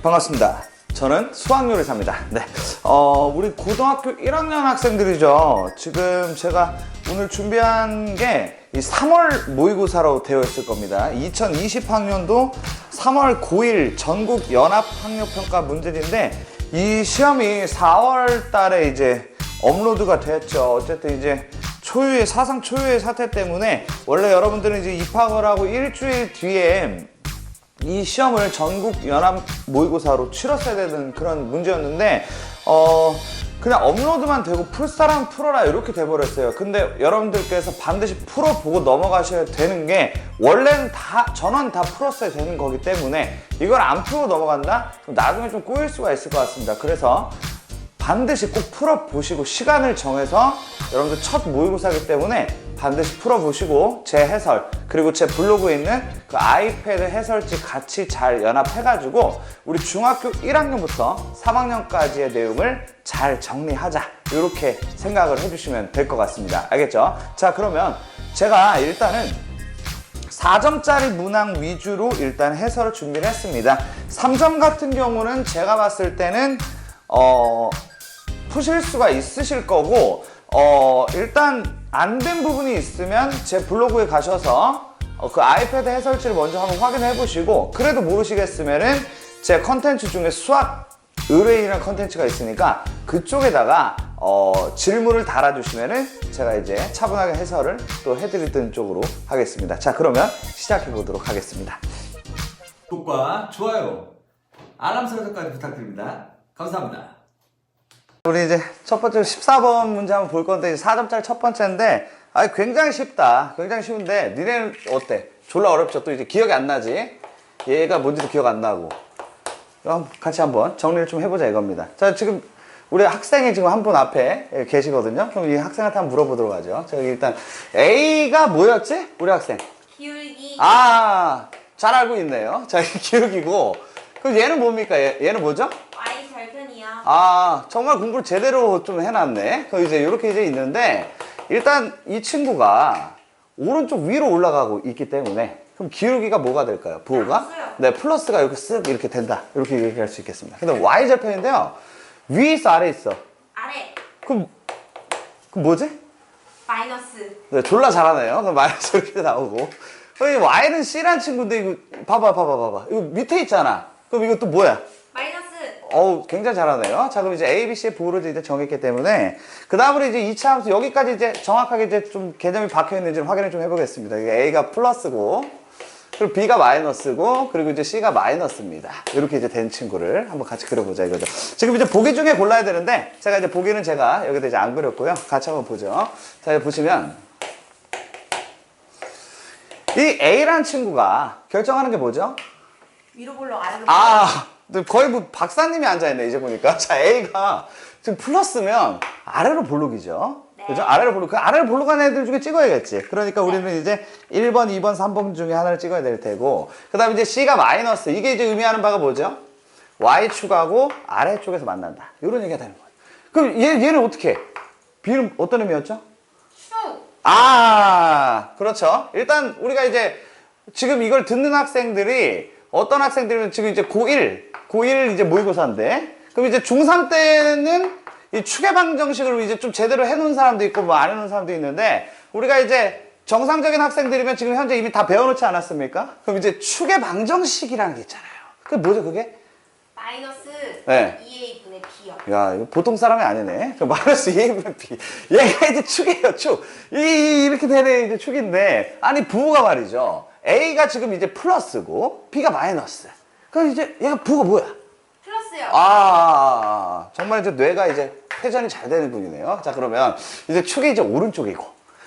반갑습니다. 저는 수학요리사입니다. 네, 우리 고등학교 1학년 학생들이죠. 지금 제가 오늘 준비한 게 이 3월 모의고사로 되어 있을 겁니다. 2020학년도 3월 고1 전국 연합학력평가 문제인데 이 시험이 4월 달에 이제 업로드가 됐죠. 어쨌든 이제 초유의 사상 초유의 사태 때문에 원래 여러분들은 이제 입학을 하고 일주일 뒤에 이 시험을 전국 연합 모의고사로 치렀어야 되는 그런 문제였는데 그냥 업로드만 되고 풀 사람 풀어라 이렇게 돼버렸어요. 근데 여러분들께서 반드시 풀어보고 넘어가셔야 되는 게 원래는 전원 다 풀었어야 되는 거기 때문에 이걸 안 풀고 넘어간다? 그럼 나중에 좀 꼬일 수가 있을 것 같습니다. 그래서 반드시 꼭 풀어보시고 시간을 정해서 여러분들 첫 모의고사이기 때문에 반드시 풀어보시고 제 해설 그리고 제 블로그에 있는 그 아이패드 해설지 같이 잘 연합해가지고 우리 중학교 1학년부터 3학년까지의 내용을 잘 정리하자 이렇게 생각을 해주시면 될 것 같습니다. 알겠죠? 자, 그러면 제가 일단은 4점짜리 문항 위주로 일단 해설을 준비를 했습니다. 3점 같은 경우는 제가 봤을 때는 푸실 수가 있으실 거고 일단 안 된 부분이 있으면 제 블로그에 가셔서 그 아이패드 해설지를 먼저 한번 확인해 보시고 그래도 모르시겠으면은 제 컨텐츠 중에 수학 의뢰인이라는 컨텐츠가 있으니까 그쪽에다가 질문을 달아주시면은 제가 이제 차분하게 해설을 또 해드리던 쪽으로 하겠습니다. 자, 그러면 시작해 보도록 하겠습니다. 구독과 좋아요, 알람 설정까지 부탁드립니다. 감사합니다. 우리 이제 첫 번째 14번 문제 한번 볼 건데 4점짜리 첫 번째인데 굉장히 쉽다. 굉장히 쉬운데 니네는 어때? 졸라 어렵죠? 또 이제 기억이 안 나지? 얘가 뭔지도 기억 안 나고 같이 한번 정리를 좀 해보자 이겁니다. 자, 지금 우리 학생이 지금 한 분 앞에 계시거든요. 그럼 이 학생한테 한번 물어보도록 하죠. 자, 일단 A가 뭐였지? 우리 학생 기울기. 잘 알고 있네요. 자, 기울기고 그럼 얘는 뭡니까? 얘는 뭐죠? Y 절편이요. 정말 공부를 제대로 좀 해놨네. 그럼 이제 이렇게 이제 있는데, 일단 이 친구가 오른쪽 위로 올라가고 있기 때문에, 그럼 기울기가 뭐가 될까요? 부호가? 플러스요. 네, 플러스가 이렇게 쓱 이렇게 된다. 이렇게 얘기할 수 있겠습니다. 근데 Y절편인데요. 위에 있어, 아래에 있어? 아래. 그럼 뭐지? 마이너스. 네, 졸라 잘하네요. 그럼 마이너스 이렇게 나오고. 그럼 이 Y는 C란 친구인데, 이거 봐봐. 이거 밑에 있잖아. 그럼 이거 또 뭐야? 마이너스. 굉장히 잘하네요. 자, 그럼 이제 A, B, C의 부호를 이제 정했기 때문에 그 다음으로 이제 2차 함수 여기까지 이제 정확하게 이제 좀 개념이 박혀 있는지 확인을 좀 해보겠습니다. 이게 A가 플러스고 그리고 B가 마이너스고 그리고 이제 C가 마이너스입니다. 이렇게 이제 된 친구를 한번 같이 그려보자 이거죠. 지금 이제 보기 중에 골라야 되는데 제가 이제 보기는 제가 여기다 이제 안 그렸고요. 같이 한번 보죠. 자, 여기 보시면 이 A라는 친구가 결정하는 게 뭐죠? 위로 볼록 아래로 거의 뭐 박사님이 앉아있네 이제 보니까. 자, A가 지금 플러스면 아래로 볼록이죠. 네. 그죠? 아래로 볼록. 그 아래로 볼록한 애들 중에 찍어야겠지. 그러니까 우리는 이제 1번, 2번, 3번 중에 하나를 찍어야 될 테고 그 다음에 이제 C가 마이너스. 이게 이제 의미하는 바가 뭐죠? Y축하고 아래쪽에서 만난다. 이런 얘기가 되는 거예요. 그럼 얘는 어떻게 해? B는 어떤 의미였죠? 축. 그렇죠. 일단 우리가 이제 지금 이걸 듣는 학생들이 어떤 학생들은 지금 이제 고1 이제 모의고사인데 그럼 이제 중3 때는 이 축의 방정식을 이제 좀 제대로 해놓은 사람도 있고 뭐 안 해놓은 사람도 있는데 우리가 이제 정상적인 학생들이면 지금 현재 이미 다 배워놓지 않았습니까? 그럼 이제 축의 방정식이라는 게 있잖아요. 그게 뭐죠 그게? 마이너스 네. 2a분의 b요. 야, 이거 보통 사람이 아니네. 그 마이너스 2a분의 b. 얘가 이제 축이에요, 축. 이렇게 되는 이제 축인데, 아니, 부호가 말이죠. A가 지금 이제 플러스고, B가 마이너스. 그럼 이제 얘가 부호가 뭐야? 플러스요. 정말 이제 뇌가 이제 회전이 잘 되는 분이네요. 자, 그러면 이제 축이 이제 오른쪽이고,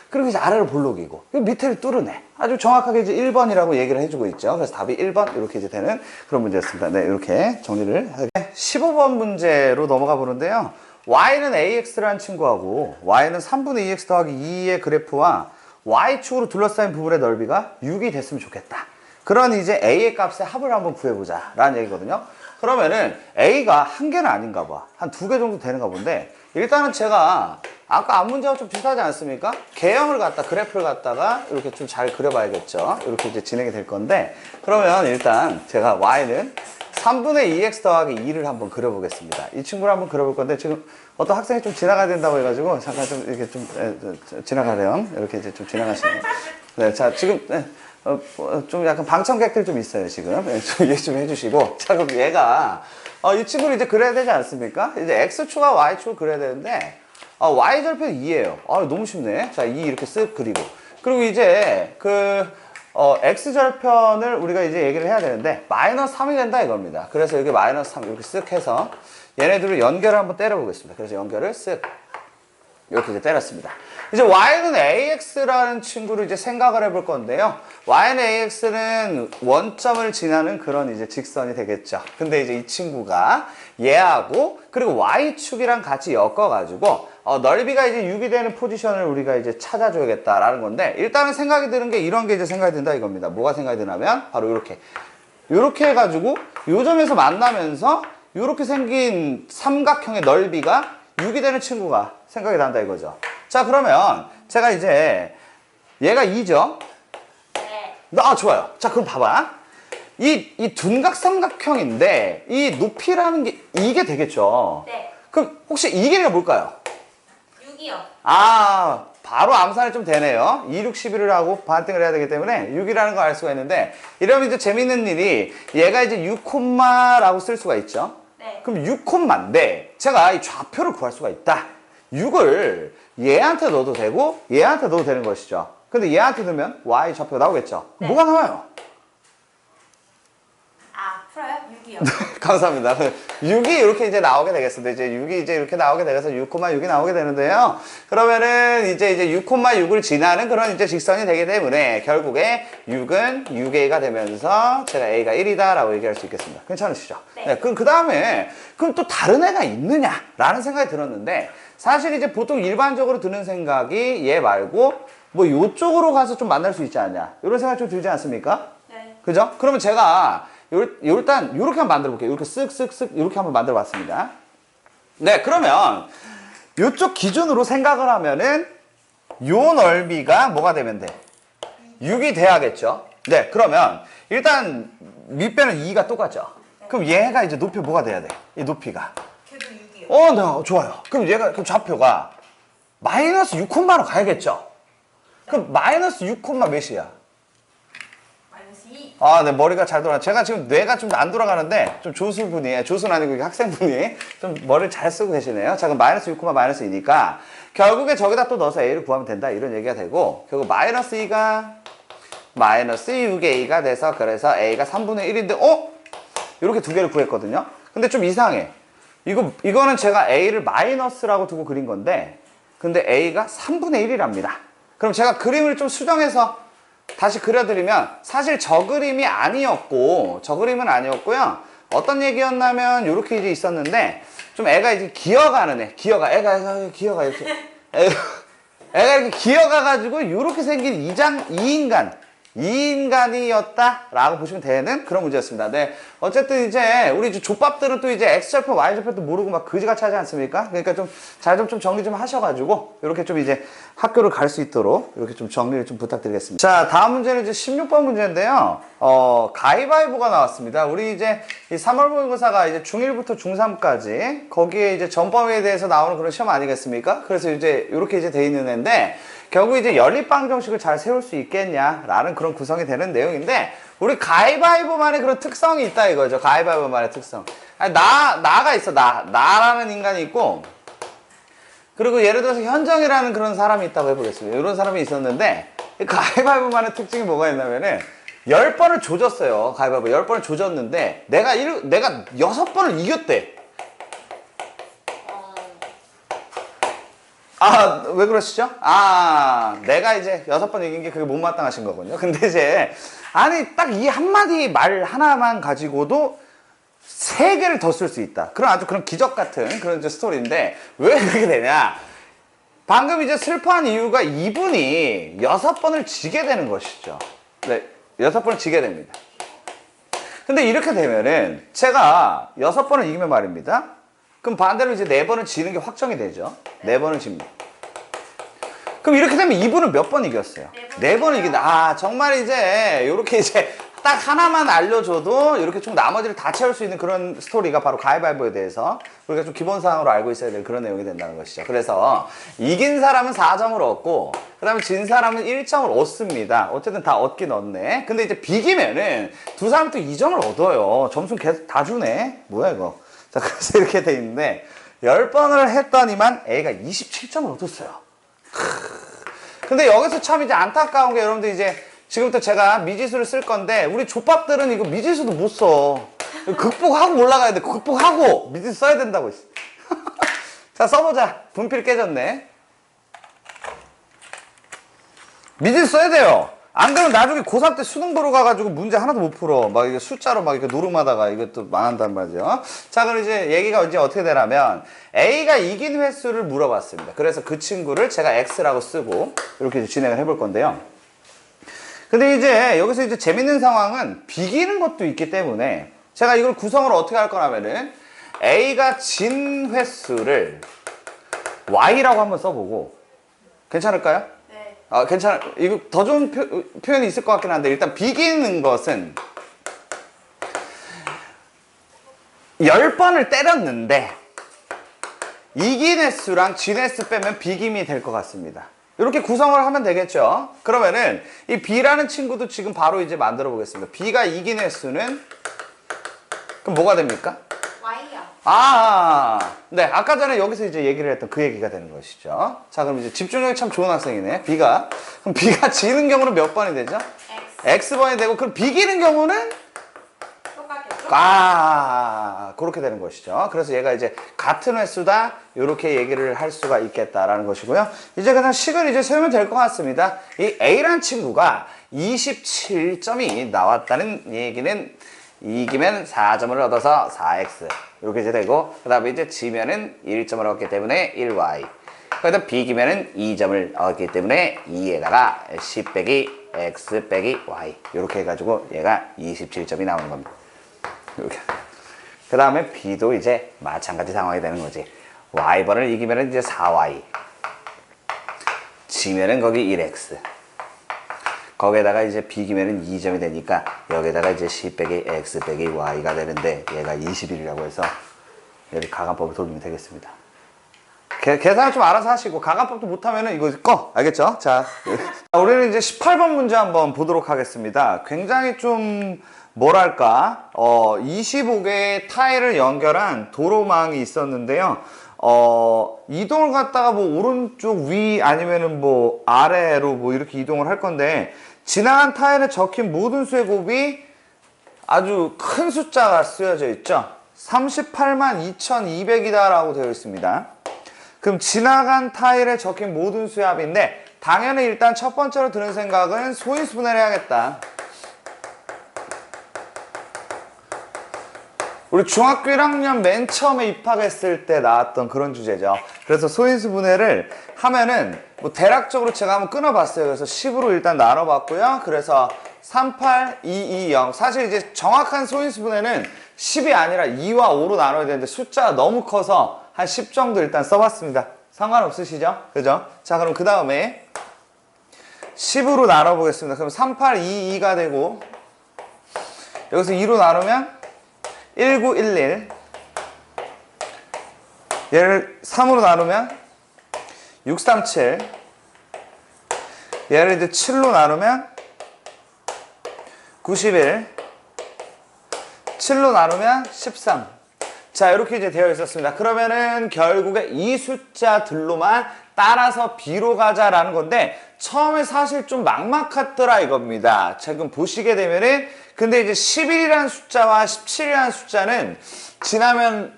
그리고 이제 아래로 볼록이고, 그리고 밑에를 뚫으네. 아주 정확하게 이제 1번이라고 얘기를 해주고 있죠. 그래서 답이 1번 이렇게 이제 되는 그런 문제였습니다. 네, 이렇게 정리를 하게. 15번 문제로 넘어가 보는데요. Y는 AX라는 친구하고 Y는 3분의 2X 더하기 2의 그래프와 Y축으로 둘러싸인 부분의 넓이가 6이 됐으면 좋겠다. 그런 이제 A의 값의 합을 한번 구해보자 라는 얘기거든요. 그러면은 A가 한 개는 아닌가 봐. 한 2개 정도 되는가 본데 일단은 제가 아까 앞 문제와 좀 비슷하지 않습니까? 개형을 갖다 그래프를 갖다가 이렇게 좀 잘 그려봐야겠죠. 이렇게 이제 진행이 될 건데 그러면 일단 제가 Y는 3분의 2x 더하기 2를 한번 그려보겠습니다. 이 친구를 한번 그려볼 건데 지금 어떤 학생이 좀 지나가야 된다고 해가지고 잠깐 좀 이렇게 좀 지나가렴. 이렇게 이제 좀 지나가시네요. 네, 자 지금 좀 약간 방청객들 좀 있어요 지금. 좀 이해 좀 해주시고. 자 그럼 얘가 이 친구를 이제 그려야 되지 않습니까? 이제 x축과 y축을 그려야 되는데 y절편 2예요. 너무 쉽네. 자 2 이렇게 쓱 그리고 이제 x절편을 우리가 이제 얘기를 해야 되는데 마이너스 3이 된다 이겁니다. 그래서 여기 마이너스 3 이렇게 쓱 해서 얘네들을 연결을 한번 때려 보겠습니다. 그래서 연결을 쓱 이렇게 이제 때렸습니다. 이제 y는 ax라는 친구를 이제 생각을 해볼 건데요. y는 ax는 원점을 지나는 그런 이제 직선이 되겠죠. 근데 이제 이 친구가 얘하고 그리고 y축이랑 같이 엮어가지고 넓이가 이제 6이 되는 포지션을 우리가 이제 찾아줘야겠다라는 건데 일단은 생각이 드는 게 이런 게 이제 생각이 든다 이겁니다. 뭐가 생각이 드냐면 바로 이렇게 해가지고 요 점에서 만나면서 이렇게 생긴 삼각형의 넓이가 6이 되는 친구가 생각이 난다 이거죠. 자 그러면 제가 이제 얘가 2죠. 네. 좋아요. 자 그럼 봐봐. 이 둔각 삼각형인데 이 높이라는 게 이게 되겠죠. 네. 그럼 혹시 이 길이가 뭘까요? 6이요. 바로 암산이 좀 되네요. 2, 6, 11을 하고 반등을 해야 되기 때문에 6이라는 걸 알 수가 있는데 이러면 이제 재밌는 일이 얘가 이제 6콤마라고 쓸 수가 있죠. 네. 그럼 6콤마인데 제가 이 좌표를 구할 수가 있다. 6을 얘한테 넣어도 되고 얘한테 넣어도 되는 것이죠. 근데 얘한테 넣으면 y 좌표가 나오겠죠. 네. 뭐가 나와요? 풀어요? 6이요. 감사합니다. 6이 이렇게 이제 나오게 되겠습니다. 이제 6이 이제 이렇게 나오게 되어서 6,6이 나오게 되는데요. 그러면은 이제 6,6을 지나는 그런 이제 직선이 되기 때문에 결국에 6은 6a가 되면서 제가 a가 1이다라고 얘기할 수 있겠습니다. 괜찮으시죠? 네. 그럼 그 다음에 그럼 또 다른 애가 있느냐라는 생각이 들었는데 사실 이제 보통 일반적으로 드는 생각이 얘 말고 뭐 요쪽으로 가서 좀 만날 수 있지 않냐 이런 생각이 좀 들지 않습니까? 네. 그죠? 그러면 제가 일단 이렇게 한번 만들어 볼게요. 이렇게 쓱쓱쓱 이렇게 한번 만들어 봤습니다. 네, 그러면 이쪽 기준으로 생각을 하면은 요 넓이가 뭐가 되면 돼? 6이 돼야겠죠? 네, 그러면 일단 밑배는 2가 똑같죠? 그럼 얘가 이제 높이 뭐가 돼야 돼? 이 높이가. 걔도 6이요. 네, 좋아요. 그럼 좌표가 마이너스 6콤마로 가야겠죠? 그럼 마이너스 6콤마 몇이야? 마이너스 2. 네, 머리가 잘 돌아. 제가 지금 뇌가 좀 안 돌아가는데, 좀 조수분이, 조수는 아니고 학생분이 좀 머리를 잘 쓰고 계시네요. 자, 그럼 마이너스 6, 마이너스 2니까, 결국에 저기다 또 넣어서 A를 구하면 된다. 이런 얘기가 되고, 결국 마이너스 2가 마이너스 6A가 돼서, 그래서 A가 3분의 1인데, 이렇게 두 개를 구했거든요. 근데 좀 이상해. 이거는 제가 A를 마이너스라고 두고 그린 건데, 근데 A가 3분의 1이랍니다. 그럼 제가 그림을 좀 수정해서 다시 그려드리면 사실 저 그림이 아니었고 저 그림은 아니었고요. 어떤 얘기였냐면 이렇게 이제 있었는데 좀 애가 이제 기어가는 애, 애가 이렇게 애가 이렇게 기어가가지고 이렇게 생긴 이인간이었다라고 보시면 되는 그런 문제였습니다. 네, 어쨌든 이제 우리 이제 족밥들은 또 이제 x절편, y절편도 모르고 막 그지같이 하지 않습니까? 그러니까 좀 잘 좀 정리 좀 하셔가지고 이렇게 좀 이제 학교를 갈 수 있도록 이렇게 좀 정리를 좀 부탁드리겠습니다. 자, 다음 문제는 이제 16번 문제인데요. 가위바위보가 나왔습니다. 우리 이제 이 3월 모의고사가 이제 중1부터 중3까지 거기에 이제 전범위에 대해서 나오는 그런 시험 아니겠습니까? 그래서 이제 이렇게 이제 돼 있는 애인데 결국 이제 연립방 정식을 잘 세울 수 있겠냐라는 그런 구성이 되는 내용인데 우리 가위바위보만의 그런 특성이 있다 이거죠. 가위바위보만의 특성. 나가 있어. 나라는 인간이 있고 그리고 예를 들어서 현정이라는 그런 사람이 있다고 해보겠습니다. 이런 사람이 있었는데 가위바위보만의 특징이 뭐가 있냐면은 10번을 조졌어요. 가위바위보 10번을 조졌는데 내가 6번을 이겼대. 왜 그러시죠? 내가 이제 6번 이긴 게 그게 못마땅하신 거군요. 근데 이제, 딱 이 한마디 말 하나만 가지고도 3개를 더 쓸 수 있다. 그런 아주 그런 기적 같은 그런 이제 스토리인데, 왜 그렇게 되냐? 방금 이제 슬퍼한 이유가 이분이 6번을 지게 되는 것이죠. 네, 6번을 지게 됩니다. 근데 이렇게 되면은, 제가 6번을 이기면 말입니다. 그럼 반대로 이제 4번을 지는 게 확정이 되죠. 4번을 집니다. 그럼 이렇게 되면 이분은 몇 번 이겼어요? 4번을 이긴다. 정말 이제, 요렇게 이제, 딱 하나만 알려줘도 이렇게 총 나머지를 다 채울 수 있는 그런 스토리가 바로 가위바위보에 대해서 우리가 좀 기본사항으로 알고 있어야 될 그런 내용이 된다는 것이죠. 그래서 이긴 사람은 4점을 얻고 그 다음에 진 사람은 1점을 얻습니다. 어쨌든 다 얻긴 얻네. 근데 이제 비기면은 두 사람 또 2점을 얻어요. 점수는 계속 다 주네. 뭐야 이거. 자, 그래서 이렇게 돼 있는데 10번을 했더니만 A가 27점을 얻었어요. 근데 여기서 참 이제 안타까운 게 여러분들 이제 지금부터 제가 미지수를 쓸 건데 우리 족밥들은 이거 미지수도 못 써. 극복하고 올라가야 돼. 극복하고 미지수 써야 된다고. 자, 써보자. 분필 깨졌네. 미지수 써야 돼요. 안 그러면 나중에 고3 때 수능 보러 가가지고 문제 하나도 못 풀어. 막 이게 숫자로 막 이렇게 노름하다가 이것도 망한단 말이죠. 자, 그럼 이제 얘기가 이제 어떻게 되냐면 A가 이긴 횟수를 물어봤습니다. 그래서 그 친구를 제가 X라고 쓰고 이렇게 진행을 해볼 건데요. 근데 이제 여기서 이제 재밌는 상황은 비기는 것도 있기 때문에 제가 이걸 구성을 어떻게 할 거냐면은 A가 진 횟수를 Y라고 한번 써보고 괜찮을까요? 네. 아, 괜찮아. 이거 더 좋은 표현이 있을 것 같긴 한데 일단 비기는 것은 10번을 때렸는데 이긴 횟수랑 진 횟수 빼면 비김이 될 것 같습니다. 이렇게 구성을 하면 되겠죠. 그러면은 이 B라는 친구도 지금 바로 이제 만들어 보겠습니다. B가 이긴 횟수는 그럼 뭐가 됩니까? Y야. 네, 아까 전에 여기서 이제 얘기를 했던 그 얘기가 되는 것이죠. 자, 그럼 이제 집중력이 참 좋은 학생이네. 그럼 B가 지는 경우는 몇 번이 되죠? X. X번이 되고, 그럼 비기는 경우는? 똑같겠죠? 그렇게 되는 것이죠. 그래서 얘가 이제 같은 횟수다, 이렇게 얘기를 할 수가 있겠다라는 것이고요. 이제 그냥 식을 이제 세우면 될 것 같습니다. 이 A라는 친구가 27점이 나왔다는 얘기는 이기면 4점을 얻어서 4x 이렇게 이제 되고 그 다음에 이제 지면은 1점을 얻기 때문에 1y 그다음 비기면은 2점을 얻기 때문에 2에다가 10 빼기 x 빼기 y 이렇게 해가지고 얘가 27점이 나오는 겁니다. 이렇게. 그 다음에 b도 이제 마찬가지 상황이 되는 거지. y번을 이기면은 이제 4y 지면은 거기 1x 거기에다가 이제 비기면은 2점이 되니까 여기에다가 이제 10 빼기 x 빼기 y가 되는데 얘가 21이라고 해서 여기 가간법을 돌리면 되겠습니다. 계산을 좀 알아서 하시고 가간법도 못하면은 이거 꺼 알겠죠? 자, 우리는 이제 18번 문제 한번 보도록 하겠습니다. 굉장히 좀 뭐랄까 25개의 타일을 연결한 도로망이 있었는데요. 이동을 갖다가 뭐 오른쪽 위 아니면은 뭐 아래로 뭐 이렇게 이동을 할 건데 지나간 타일에 적힌 모든 수의 곱이 아주 큰 숫자가 쓰여져 있죠. 38만 2200이다 라고 되어 있습니다. 그럼 지나간 타일에 적힌 모든 수의 합인데 당연히 일단 첫 번째로 드는 생각은 소인수분해를 해야겠다. 우리 중학교 1학년 맨 처음에 입학했을 때 나왔던 그런 주제죠. 그래서 소인수분해를 하면은 뭐 대략적으로 제가 한번 끊어봤어요. 그래서 10으로 일단 나눠봤고요. 그래서 38220 사실 이제 정확한 소인수분해는 10이 아니라 2와 5로 나눠야 되는데 숫자가 너무 커서 한 10 정도 일단 써봤습니다. 상관없으시죠? 그죠? 자, 그럼 그 다음에 10으로 나눠보겠습니다. 그럼 3822가 되고 여기서 2로 나누면 1911 얘를 3으로 나누면 637 얘를 이제 7로 나누면 91 7로 나누면 13 자, 이렇게 이제 되어 있었습니다. 그러면은 결국에 이 숫자들로만 따라서 B로 가자라는 건데 처음에 사실 좀 막막하더라 이겁니다. 지금 보시게 되면은 근데 이제 11이라는 숫자와 17이라는 숫자는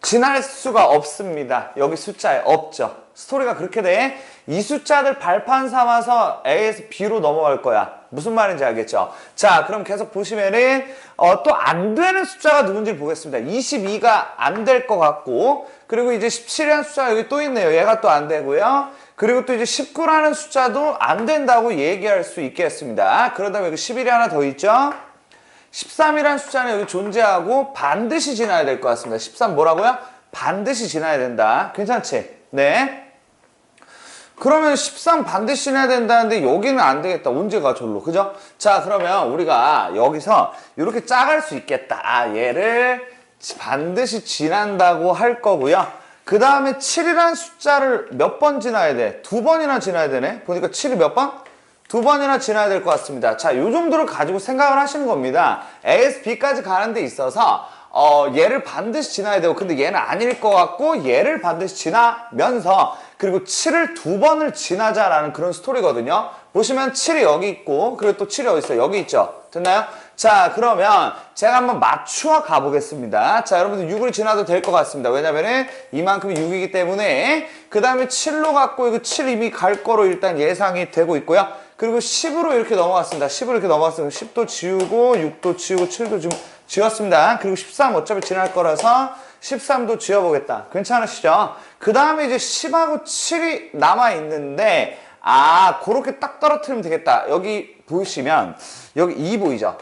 지날 수가 없습니다. 여기 숫자에 없죠. 스토리가 그렇게 돼. 이 숫자들 발판 삼아서 A에서 B로 넘어갈 거야. 무슨 말인지 알겠죠? 자, 그럼 계속 보시면은 또 안 되는 숫자가 누군지 보겠습니다. 22가 안 될 것 같고 그리고 이제 17이라는 숫자가 여기 또 있네요. 얘가 또 안 되고요. 그리고 또 이제 19라는 숫자도 안 된다고 얘기할 수 있겠습니다. 그러다 보니 11이 하나 더 있죠? 13이라는 숫자는 여기 존재하고 반드시 지나야 될 것 같습니다. 13 뭐라고요? 반드시 지나야 된다. 괜찮지? 네. 그러면 13 반드시 내야 된다는데 여기는 안 되겠다. 언제가 절로. 그죠? 자, 그러면 우리가 여기서 이렇게 짜갈 수 있겠다. 아, 얘를 반드시 지난다고 할 거고요. 그 다음에 7이라는 숫자를 몇 번 지나야 돼? 2번이나 지나야 되네? 보니까 7이 몇 번? 2번이나 지나야 될 것 같습니다. 자, 요 정도를 가지고 생각을 하시는 겁니다. A에서 B까지 가는 데 있어서 얘를 반드시 지나야 되고, 근데 얘는 아닐 것 같고 얘를 반드시 지나면서 그리고 7을 2번을 지나자라는 그런 스토리거든요. 보시면 7이 여기 있고, 그리고 또 7이 어디 있어요? 여기 있죠. 됐나요? 자, 그러면 제가 한번 맞추어 가보겠습니다. 자, 여러분들 6을 지나도 될 것 같습니다. 왜냐면은 이만큼이 6이기 때문에. 그 다음에 7로 갔고, 이거 7 이미 갈 거로 일단 예상이 되고 있고요. 그리고 10으로 이렇게 넘어갔습니다. 10으로 이렇게 넘어갔습니다. 10도 지우고, 6도 지우고, 7도 지금 지웠습니다. 그리고 13 어차피 지날 거라서 13도 지워보겠다. 괜찮으시죠? 그 다음에 이제 10하고 7이 남아있는데, 아, 그렇게 딱 떨어뜨리면 되겠다. 여기 보이시면, 여기 2 보이죠?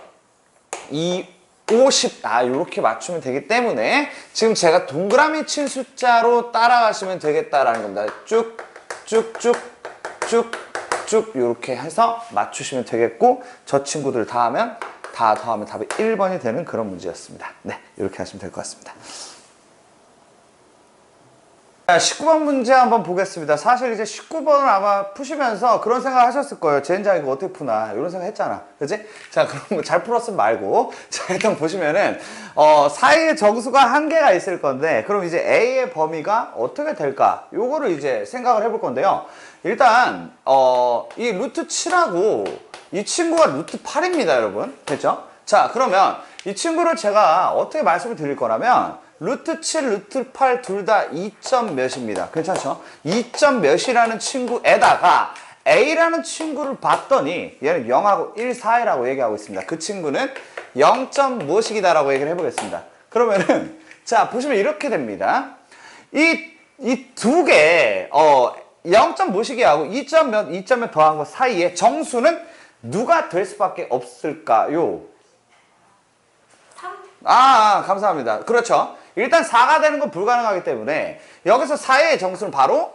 2, 50, 요렇게 맞추면 되기 때문에 지금 제가 동그라미 친 숫자로 따라가시면 되겠다라는 겁니다. 쭉, 쭉, 쭉, 쭉, 쭉, 요렇게 해서 맞추시면 되겠고, 저 친구들 다 하면, 다 더하면 답이 1번이 되는 그런 문제였습니다. 네, 이렇게 하시면 될 것 같습니다. 자, 19번 문제 한번 보겠습니다. 사실 이제 19번을 아마 푸시면서 그런 생각 하셨을 거예요. 젠장 이거 어떻게 푸나 이런 생각 했잖아. 그치? 자, 그럼 뭐 잘 풀었으면 말고. 자, 일단 보시면은 사이의 정수가 한 개가 있을 건데, 그럼 이제 A의 범위가 어떻게 될까? 요거를 이제 생각을 해볼 건데요. 일단 이 루트 7하고 이 친구가 루트 8입니다, 여러분. 됐죠? 자, 그러면 이 친구를 제가 어떻게 말씀을 드릴 거냐면, 루트 7, 루트 8 둘 다 2점 몇입니다. 괜찮죠? 2점 몇이라는 친구에다가 A라는 친구를 봤더니 얘는 0하고 1 사이라고 얘기하고 있습니다. 그 친구는 0점 무엇이기다라고 얘기를 해보겠습니다. 그러면은 자, 보시면 이렇게 됩니다. 이 두 개 0점 무엇이기하고 2점 몇, 2점 몇 더한 거 사이에 정수는 누가 될 수밖에 없을까요? 3. 감사합니다. 그렇죠. 일단 4가 되는 건 불가능하기 때문에 여기서 4의 정수는 바로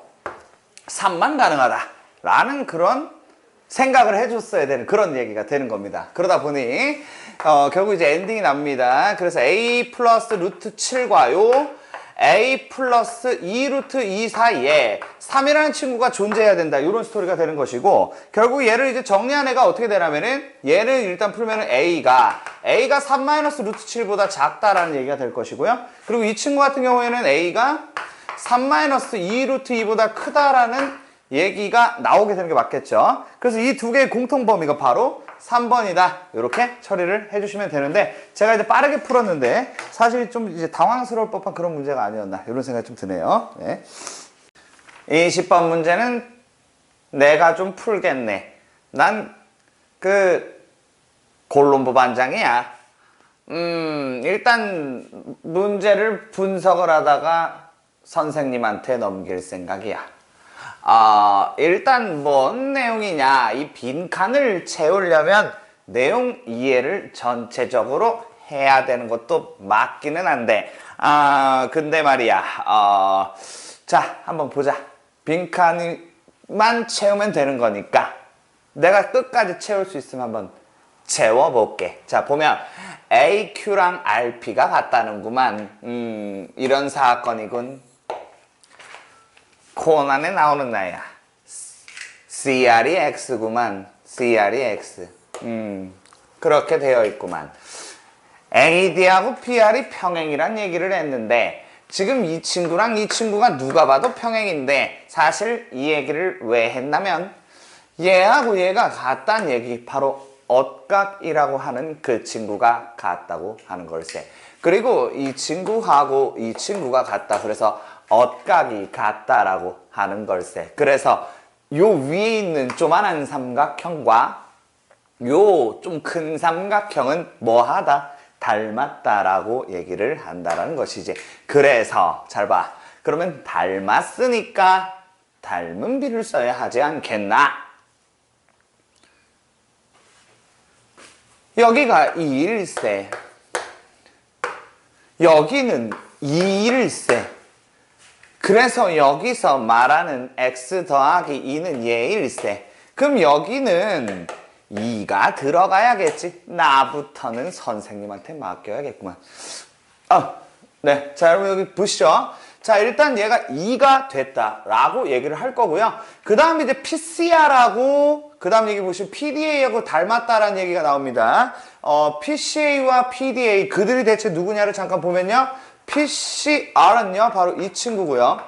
3만 가능하다 라는 그런 생각을 해줬어야 되는 그런 얘기가 되는 겁니다. 그러다 보니 결국 이제 엔딩이 납니다. 그래서 A 플러스 루트 7과 요 A 플러스 2 루트 2 사이에 3이라는 친구가 존재해야 된다. 이런 스토리가 되는 것이고, 결국 얘를 이제 정리한 애가 어떻게 되냐면은, 얘를 일단 풀면은 A가 3 마이너스 루트 7보다 작다라는 얘기가 될 것이고요. 그리고 이 친구 같은 경우에는 A가 3 마이너스 2 루트 2보다 크다라는 얘기가 나오게 되는 게 맞겠죠. 그래서 이 두 개의 공통 범위가 바로 3번이다. 이렇게 처리를 해주시면 되는데, 제가 이제 빠르게 풀었는데 사실 좀 이제 당황스러울 법한 그런 문제가 아니었나 이런 생각이 좀 드네요. 네. 20번 문제는 내가 좀 풀겠네. 난 골룸부 반장이야. 일단 문제를 분석을 하다가 선생님한테 넘길 생각이야. 일단 뭔 내용이냐, 이 빈칸을 채우려면 내용 이해를 전체적으로 해야 되는 것도 맞기는 한데, 근데 말이야, 자, 한번 보자. 빈칸만 채우면 되는 거니까 내가 끝까지 채울 수 있으면 한번 채워볼게. 자, 보면 AQ랑 RP가 같다는구만. 이런 사건이군. 코난에 나오는 나야. CR이 X구만. CR이 X. 그렇게 되어 있구만. AD하고 PR이 평행이란 얘기를 했는데, 지금 이 친구랑 이 친구가 누가 봐도 평행인데, 사실 이 얘기를 왜 했냐면, 얘하고 얘가 같다는 얘기, 바로 엇각이라고 하는 그 친구가 같다고 하는 걸세. 그리고 이 친구하고 이 친구가 같다. 그래서 엇각이 같다라고 하는 걸세. 그래서 요 위에 있는 조만한 삼각형과 요 좀 큰 삼각형은 뭐하다? 닮았다라고 얘기를 한다라는 것이지. 그래서 잘 봐. 그러면 닮았으니까 닮은 비를 써야 하지 않겠나? 여기가 2일세. 여기는 2일세. 그래서 여기서 말하는 x 더하기 2는 얘일세. 그럼 여기는 2가 들어가야겠지. 나부터는 선생님한테 맡겨야겠구만. 네. 자, 여러분 여기 보시죠. 자, 일단 얘가 2가 됐다라고 얘기를 할 거고요. 그 다음 이제 PCR하고, 그 다음 얘기 보시면 PDA하고 닮았다라는 얘기가 나옵니다. PCA와 PDA, 그들이 대체 누구냐를 잠깐 보면요. PCR은요, 바로 이 친구고요.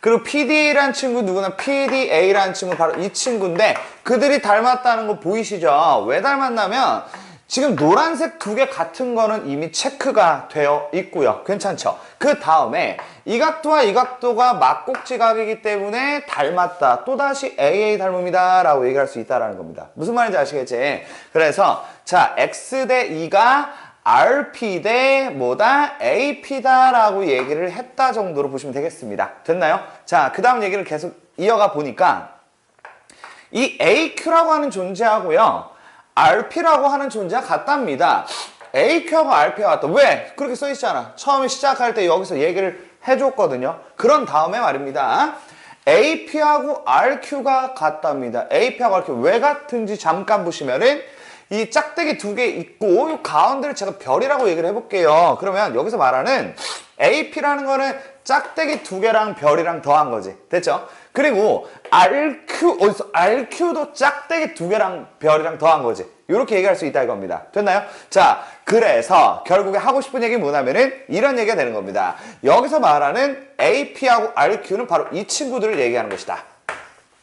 그리고 PDA라는 친구 누구나 PDA라는 친구 바로 이 친구인데, 그들이 닮았다는 거 보이시죠? 왜 닮았냐면, 지금 노란색 두 개 같은 거는 이미 체크가 되어 있고요. 괜찮죠? 그 다음에 이 각도와 이 각도가 막꼭지각이기 때문에 닮았다. 또다시 AA 닮음이다 라고 얘기할 수 있다는 겁니다. 무슨 말인지 아시겠지? 그래서 자, X 대 2가 RP 대 뭐다? AP다 라고 얘기를 했다 정도로 보시면 되겠습니다. 됐나요? 자, 그 다음 얘기를 계속 이어가 보니까 이 AQ라고 하는 존재하고요. RP라고 하는 존재가 같답니다. AQ하고 RP가 같다. 왜? 그렇게 써있잖아. 처음에 시작할 때 여기서 얘기를 해줬거든요. 그런 다음에 말입니다. AP하고 RQ가 같답니다. AP하고 RQ 왜 같은지 잠깐 보시면은 이 짝대기 두 개 있고 이 가운데를 제가 별이라고 얘기를 해볼게요. 그러면 여기서 말하는 AP라는 거는 짝대기 두 개랑 별이랑 더한 거지. 됐죠? 그리고 RQ도 짝대기 두 개랑 별이랑 더한 거지. 이렇게 얘기할 수 있다 이겁니다. 됐나요? 자, 그래서 결국에 하고 싶은 얘기는 뭐냐면은 이런 얘기가 되는 겁니다. 여기서 말하는 AP하고 RQ는 바로 이 친구들을 얘기하는 것이다.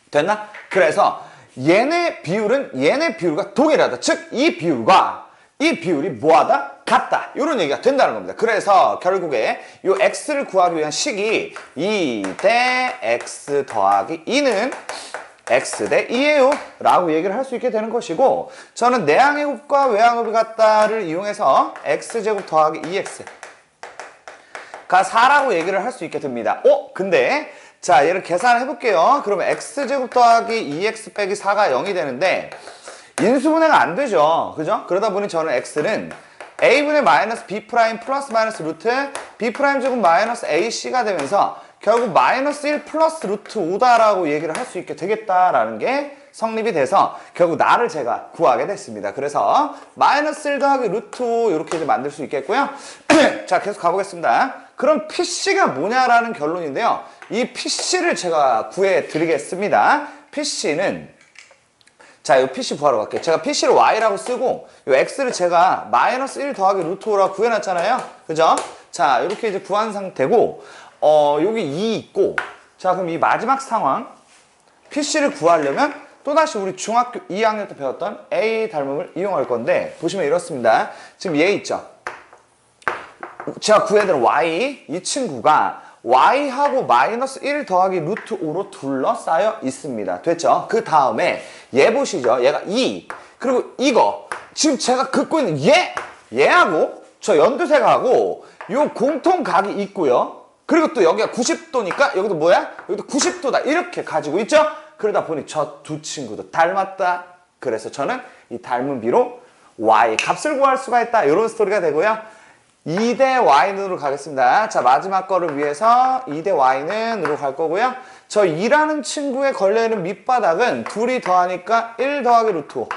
됐나? 그래서 얘네 비율과 동일하다. 즉, 이 비율이 뭐하다? 같다. 이런 얘기가 된다는 겁니다. 그래서 결국에 이 x를 구하기 위한 식이 2 대 x 더하기 2는 x 대 2예요 라고 얘기를 할 수 있게 되는 것이고, 저는 내항의 곱과 외항의 같다를 이용해서 x제곱 더하기 2x가 4라고 얘기를 할 수 있게 됩니다. 근데 자, 얘를 계산을 해볼게요. 그러면 x제곱 더하기 2x 빼기 4가 0이 되는데 인수분해가 안 되죠. 그죠? 그러다 보니 저는 x는 a분의 마이너스 b 프라임 플러스 마이너스 루트 b 프라임 제곱 마이너스 ac가 되면서 결국 마이너스 1 플러스 루트 5다라고 얘기를 할 수 있게 되겠다라는 게 성립이 돼서 결국 나를 제가 구하게 됐습니다. 그래서 마이너스 1 더하기 루트 5 이렇게 이제 만들 수 있겠고요. 자, 계속 가보겠습니다. 그럼 PC가 뭐냐라는 결론인데요. 이 PC를 제가 구해 드리겠습니다. PC는 자, 이 PC 구하러 갈게요. 제가 PC를 Y라고 쓰고, 이 X를 제가 마이너스 1 더하기 루트 5라고 구해놨잖아요. 그죠? 자, 이렇게 이제 구한 상태고, 여기 2 있고, 자, 그럼 이 마지막 상황, PC를 구하려면 또다시 우리 중학교 2학년 때 배웠던 A 닮음을 이용할 건데, 보시면 이렇습니다. 지금 얘 있죠? 제가 구해드린 Y, 이 친구가 y하고 마이너스 1 더하기 루트 5로 둘러싸여 있습니다. 됐죠? 그 다음에 얘 보시죠. 얘가 2. 그리고 이거 지금 제가 긋고 있는 얘하고 저 연두색하고 요 공통각이 있고요. 그리고 또 여기가 90도니까 여기도 뭐야? 여기도 90도다. 이렇게 가지고 있죠? 그러다 보니 저 두 친구도 닮았다. 그래서 저는 이 닮은 비로 y 값을 구할 수가 있다. 이런 스토리가 되고요. 2 대 y는으로 가겠습니다. 자, 마지막 거를 위해서 2 대 y는으로 갈 거고요. 저 2라는 친구에 걸려있는 밑바닥은 둘이 더하니까 1 더하기 루트 5.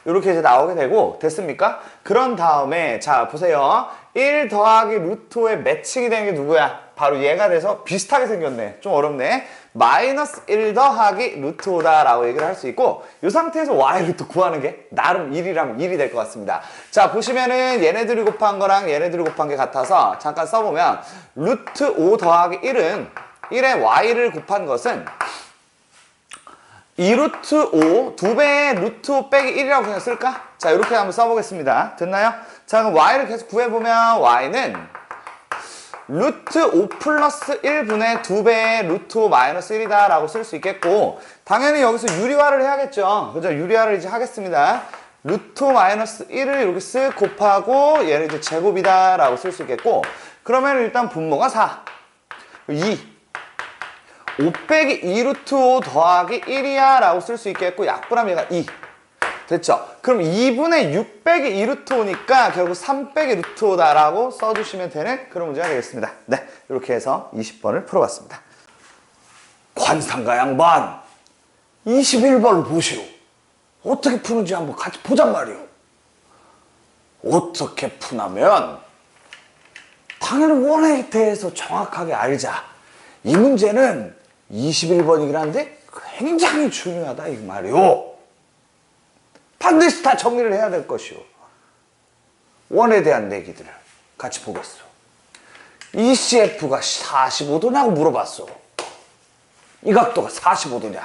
이렇게 이제 나오게 되고, 됐습니까? 그런 다음에, 자, 보세요. 1 더하기 루트 5에 매칭이 되는 게 누구야? 바로 얘가 돼서 비슷하게 생겼네. 좀 어렵네. 마이너스 1 더하기 루트 5다 라고 얘기를 할 수 있고, 이 상태에서 y를 또 구하는 게 나름 1이라면 1이 될 것 같습니다. 자, 보시면은 얘네들이 곱한 거랑 얘네들이 곱한 게 같아서 잠깐 써보면 루트 5 더하기 1은 1에 y를 곱한 것은 2루트 5, 2배의 루트 5 빼기 1이라고 그냥 쓸까? 자, 이렇게 한번 써보겠습니다. 됐나요? 자, 그럼 y를 계속 구해보면 y는 루트 5 플러스 1분의 2배의 루트 5 마이너스 1이다 라고 쓸 수 있겠고, 당연히 여기서 유리화를 해야겠죠. 그죠? 유리화를 이제 하겠습니다. 루트 5 마이너스 1을 이렇게 쓱 곱하고 얘를 이제 제곱이다 라고 쓸 수 있겠고, 그러면 일단 분모가 4, 2 5 빼기 2 루트 5 더하기 1이야 라고 쓸 수 있겠고, 약분하면 얘가 2. 됐죠? 그럼 2분의 6 빼기 2루트 5니까 결국 3 빼기 루트 5다라고 써주시면 되는 그런 문제가 되겠습니다. 네, 이렇게 해서 20번을 풀어봤습니다. 관상가 양반, 21번을 보시오. 어떻게 푸는지 한번 같이 보잔 말이오. 어떻게 푸냐면 당연히 원에 대해서 정확하게 알자. 이 문제는 21번이긴 한데 굉장히 중요하다 이 말이오. 반드시 다 정리를 해야 될 것이오. 원에 대한 얘기들을 같이 보겠소. ECF가 45도냐고 물어봤소. 이 각도가 45도냐.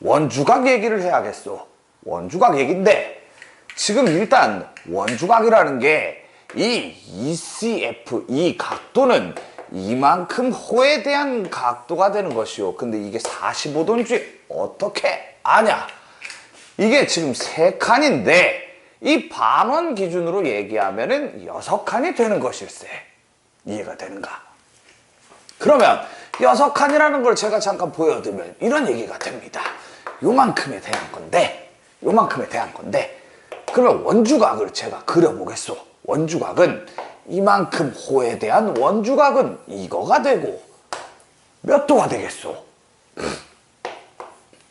원주각 얘기를 해야겠소. 원주각 얘기인데 지금 일단 원주각이라는 게 이 ECF, 이 각도는 이만큼 호에 대한 각도가 되는 것이오. 근데 이게 45도인지 어떻게 아냐? 이게 지금 3칸인데 이 반원 기준으로 얘기하면은 6칸이 되는 것일세. 이해가 되는가? 그러면 6칸이라는 걸 제가 잠깐 보여드리면 이런 얘기가 됩니다. 요만큼에 대한 건데 그러면 원주각을 제가 그려보겠소. 원주각은 이만큼 호에 대한 원주각은 이거가 되고 몇 도가 되겠소?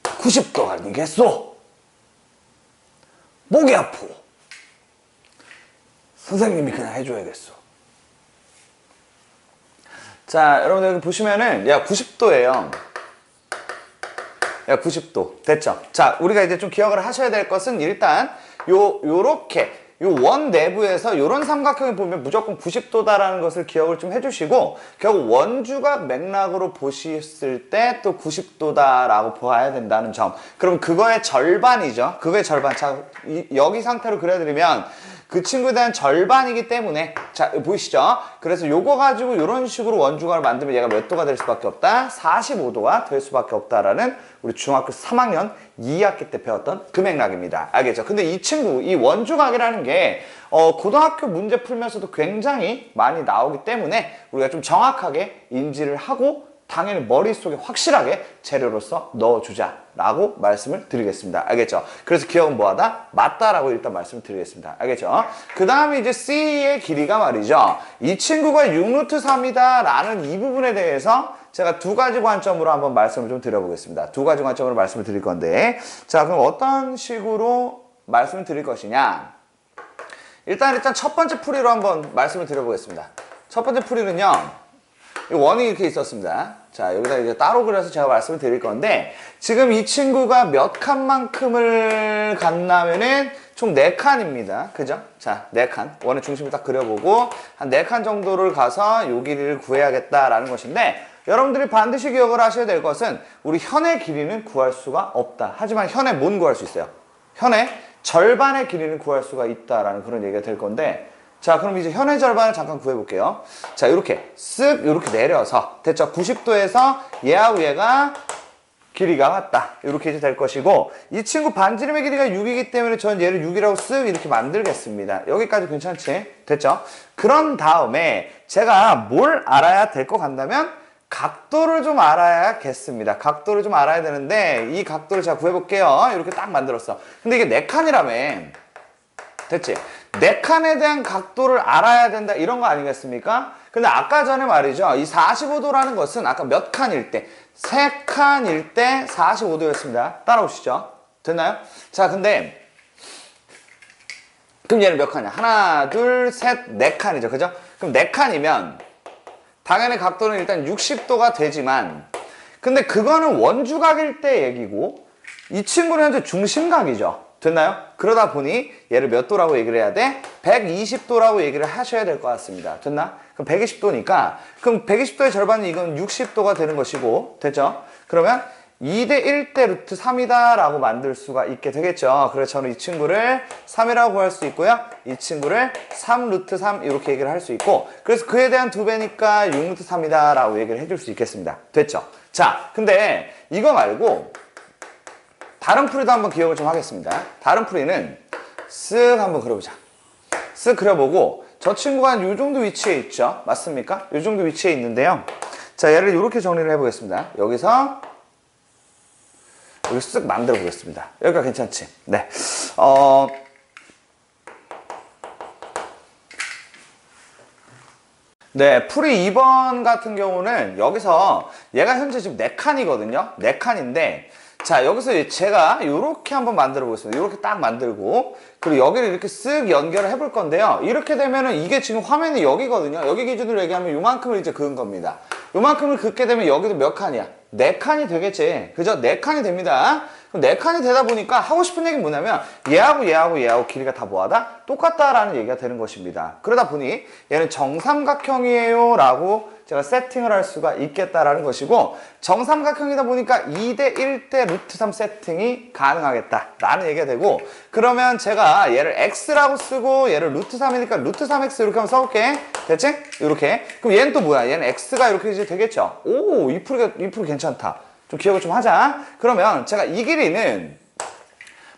90도가 아니겠소? 목이 아프고 선생님이 그냥 해줘야겠어. 자, 여러분들 여기 보시면은 90도예요. 90도 됐죠? 자, 우리가 이제 좀 기억을 하셔야 될 것은 일단 요렇게 요 원 내부에서 요런 삼각형을 보면 무조건 90도다라는 것을 기억을 좀 해주시고 결국 원주각 맥락으로 보셨을 때 또 90도다라고 봐야 된다는 점. 그럼 그거의 절반이죠. 그거의 절반. 자, 여기 상태로 그려드리면 그 친구에 대한 절반이기 때문에 자 보이시죠? 그래서 요거 가지고 이런 식으로 원주각을 만들면 얘가 몇 도가 될 수밖에 없다? 45도가 될 수밖에 없다라는 우리 중학교 3학년 2학기 때 배웠던 그 맥락입니다. 알겠죠? 근데 이 친구, 이 원주각이라는 게 고등학교 문제 풀면서도 굉장히 많이 나오기 때문에 우리가 좀 정확하게 인지를 하고 당연히 머릿속에 확실하게 재료로서 넣어주자라고 말씀을 드리겠습니다. 알겠죠? 그래서 기억은 뭐하다? 맞다라고 일단 말씀을 드리겠습니다. 알겠죠? 그 다음에 이제 C의 길이가 말이죠. 이 친구가 6루트 3이다 라는 이 부분에 대해서 제가 두 가지 관점으로 한번 말씀을 좀 드려보겠습니다. 두 가지 관점으로 말씀을 드릴 건데 자, 그럼 어떤 식으로 말씀을 드릴 것이냐? 일단 첫 번째 풀이로 한번 말씀을 드려보겠습니다. 첫 번째 풀이는요. 이 원이 이렇게 있었습니다. 자, 여기다 이제 따로 그려서 제가 말씀을 드릴 건데 지금 이 친구가 몇 칸만큼을 갔냐면은 총 4칸입니다. 그죠? 자, 4칸. 원의 중심을 딱 그려보고 한 4칸 정도를 가서 요 길이를 구해야겠다라는 것인데 여러분들이 반드시 기억을 하셔야 될 것은 우리 현의 길이는 구할 수가 없다. 하지만 현의 뭔 구할 수 있어요? 현의 절반의 길이는 구할 수가 있다라는 그런 얘기가 될 건데 자, 그럼 이제 현의 절반을 잠깐 구해볼게요. 자, 이렇게 쓱 이렇게 내려서 됐죠? 90도에서 얘하고 얘가 길이가 같다. 이렇게 이제 될 것이고 이 친구 반지름의 길이가 6이기 때문에 저는 얘를 6이라고 쓱 이렇게 만들겠습니다. 여기까지 괜찮지? 됐죠? 그런 다음에 제가 뭘 알아야 될 것 같다면 각도를 좀 알아야겠습니다. 각도를 좀 알아야 되는데 이 각도를 제가 구해볼게요. 이렇게 딱 만들었어. 근데 이게 4칸이라며. 됐지? 4칸에 대한 각도를 알아야 된다 이런 거 아니겠습니까? 근데 아까 전에 말이죠. 이 45도라는 것은 아까 몇 칸일 때 3칸일 때 45도였습니다. 따라오시죠. 됐나요? 자, 근데 그럼 얘는 몇 칸이야? 하나, 둘, 셋, 4칸이죠. 그죠? 그럼 4칸이면 당연히 각도는 일단 60도가 되지만 근데 그거는 원주각일 때 얘기고 이 친구는 현재 중심각이죠. 됐나요? 그러다 보니 얘를 몇 도라고 얘기를 해야 돼? 120도라고 얘기를 하셔야 될 것 같습니다. 됐나? 그럼 120도니까 그럼 120도의 절반은 이건 60도가 되는 것이고 됐죠? 그러면 2대 1대 루트 3이다 라고 만들 수가 있게 되겠죠. 그래서 저는 이 친구를 3이라고 할 수 있고요. 이 친구를 3 루트 3 이렇게 얘기를 할 수 있고 그래서 그에 대한 2배니까 6 루트 3이다 라고 얘기를 해줄 수 있겠습니다. 됐죠? 자, 근데 이거 말고 다른 풀이도 한번 기억을 좀 하겠습니다. 다른 풀이는 쓱 한번 그려보자. 쓱 그려보고 저 친구가 한 요 정도 위치에 있죠. 맞습니까? 요 정도 위치에 있는데요. 자, 얘를 이렇게 정리를 해보겠습니다. 여기서 여기 쓱 만들어 보겠습니다. 여기가 괜찮지? 네. 네, 풀이 2번 같은 경우는 여기서 얘가 현재 지금 4칸이거든요. 4칸인데 자, 여기서 제가 이렇게 한번 만들어 보겠습니다. 이렇게 딱 만들고 그리고 여기를 이렇게 쓱 연결을 해볼 건데요. 이렇게 되면은 이게 지금 화면이 여기거든요. 여기 기준으로 얘기하면 요만큼을 이제 그은 겁니다. 요만큼을 긋게 되면 여기도 몇 칸이야? 4칸이 되겠지. 그죠? 4칸이 됩니다. 그럼 4칸이 되다 보니까 하고 싶은 얘기는 뭐냐면 얘하고 길이가 다 뭐하다? 똑같다라는 얘기가 되는 것입니다. 그러다 보니 얘는 정삼각형이에요 라고 제가 세팅을 할 수가 있겠다라는 것이고 정삼각형이다 보니까 2대 1대 루트 3 세팅이 가능하겠다라는 얘기가 되고 그러면 제가 얘를 x라고 쓰고 얘를 루트 3이니까 루트 3x 이렇게 한번 써볼게. 됐지? 이렇게. 그럼 얘는 또 뭐야? 얘는 x가 이렇게 이제 되겠죠? 오, 이 풀이 괜찮다. 좀 기억을 좀 하자. 그러면 제가 이 길이는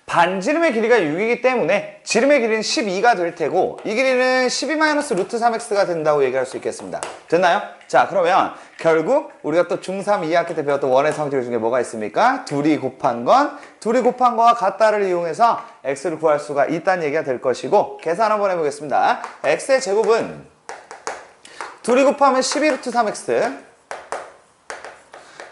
반지름의 길이가 6이기 때문에 지름의 길이는 12가 될 테고 이 길이는 12-루트 3x가 된다고 얘기할 수 있겠습니다. 됐나요? 자, 그러면 결국 우리가 또 중3 2학기 때 배웠던 원의 성질 중에 뭐가 있습니까? 둘이 곱한 거와 같다를 이용해서 x를 구할 수가 있다는 얘기가 될 것이고 계산 한번 해보겠습니다. x의 제곱은 둘이 곱하면 12루트 3x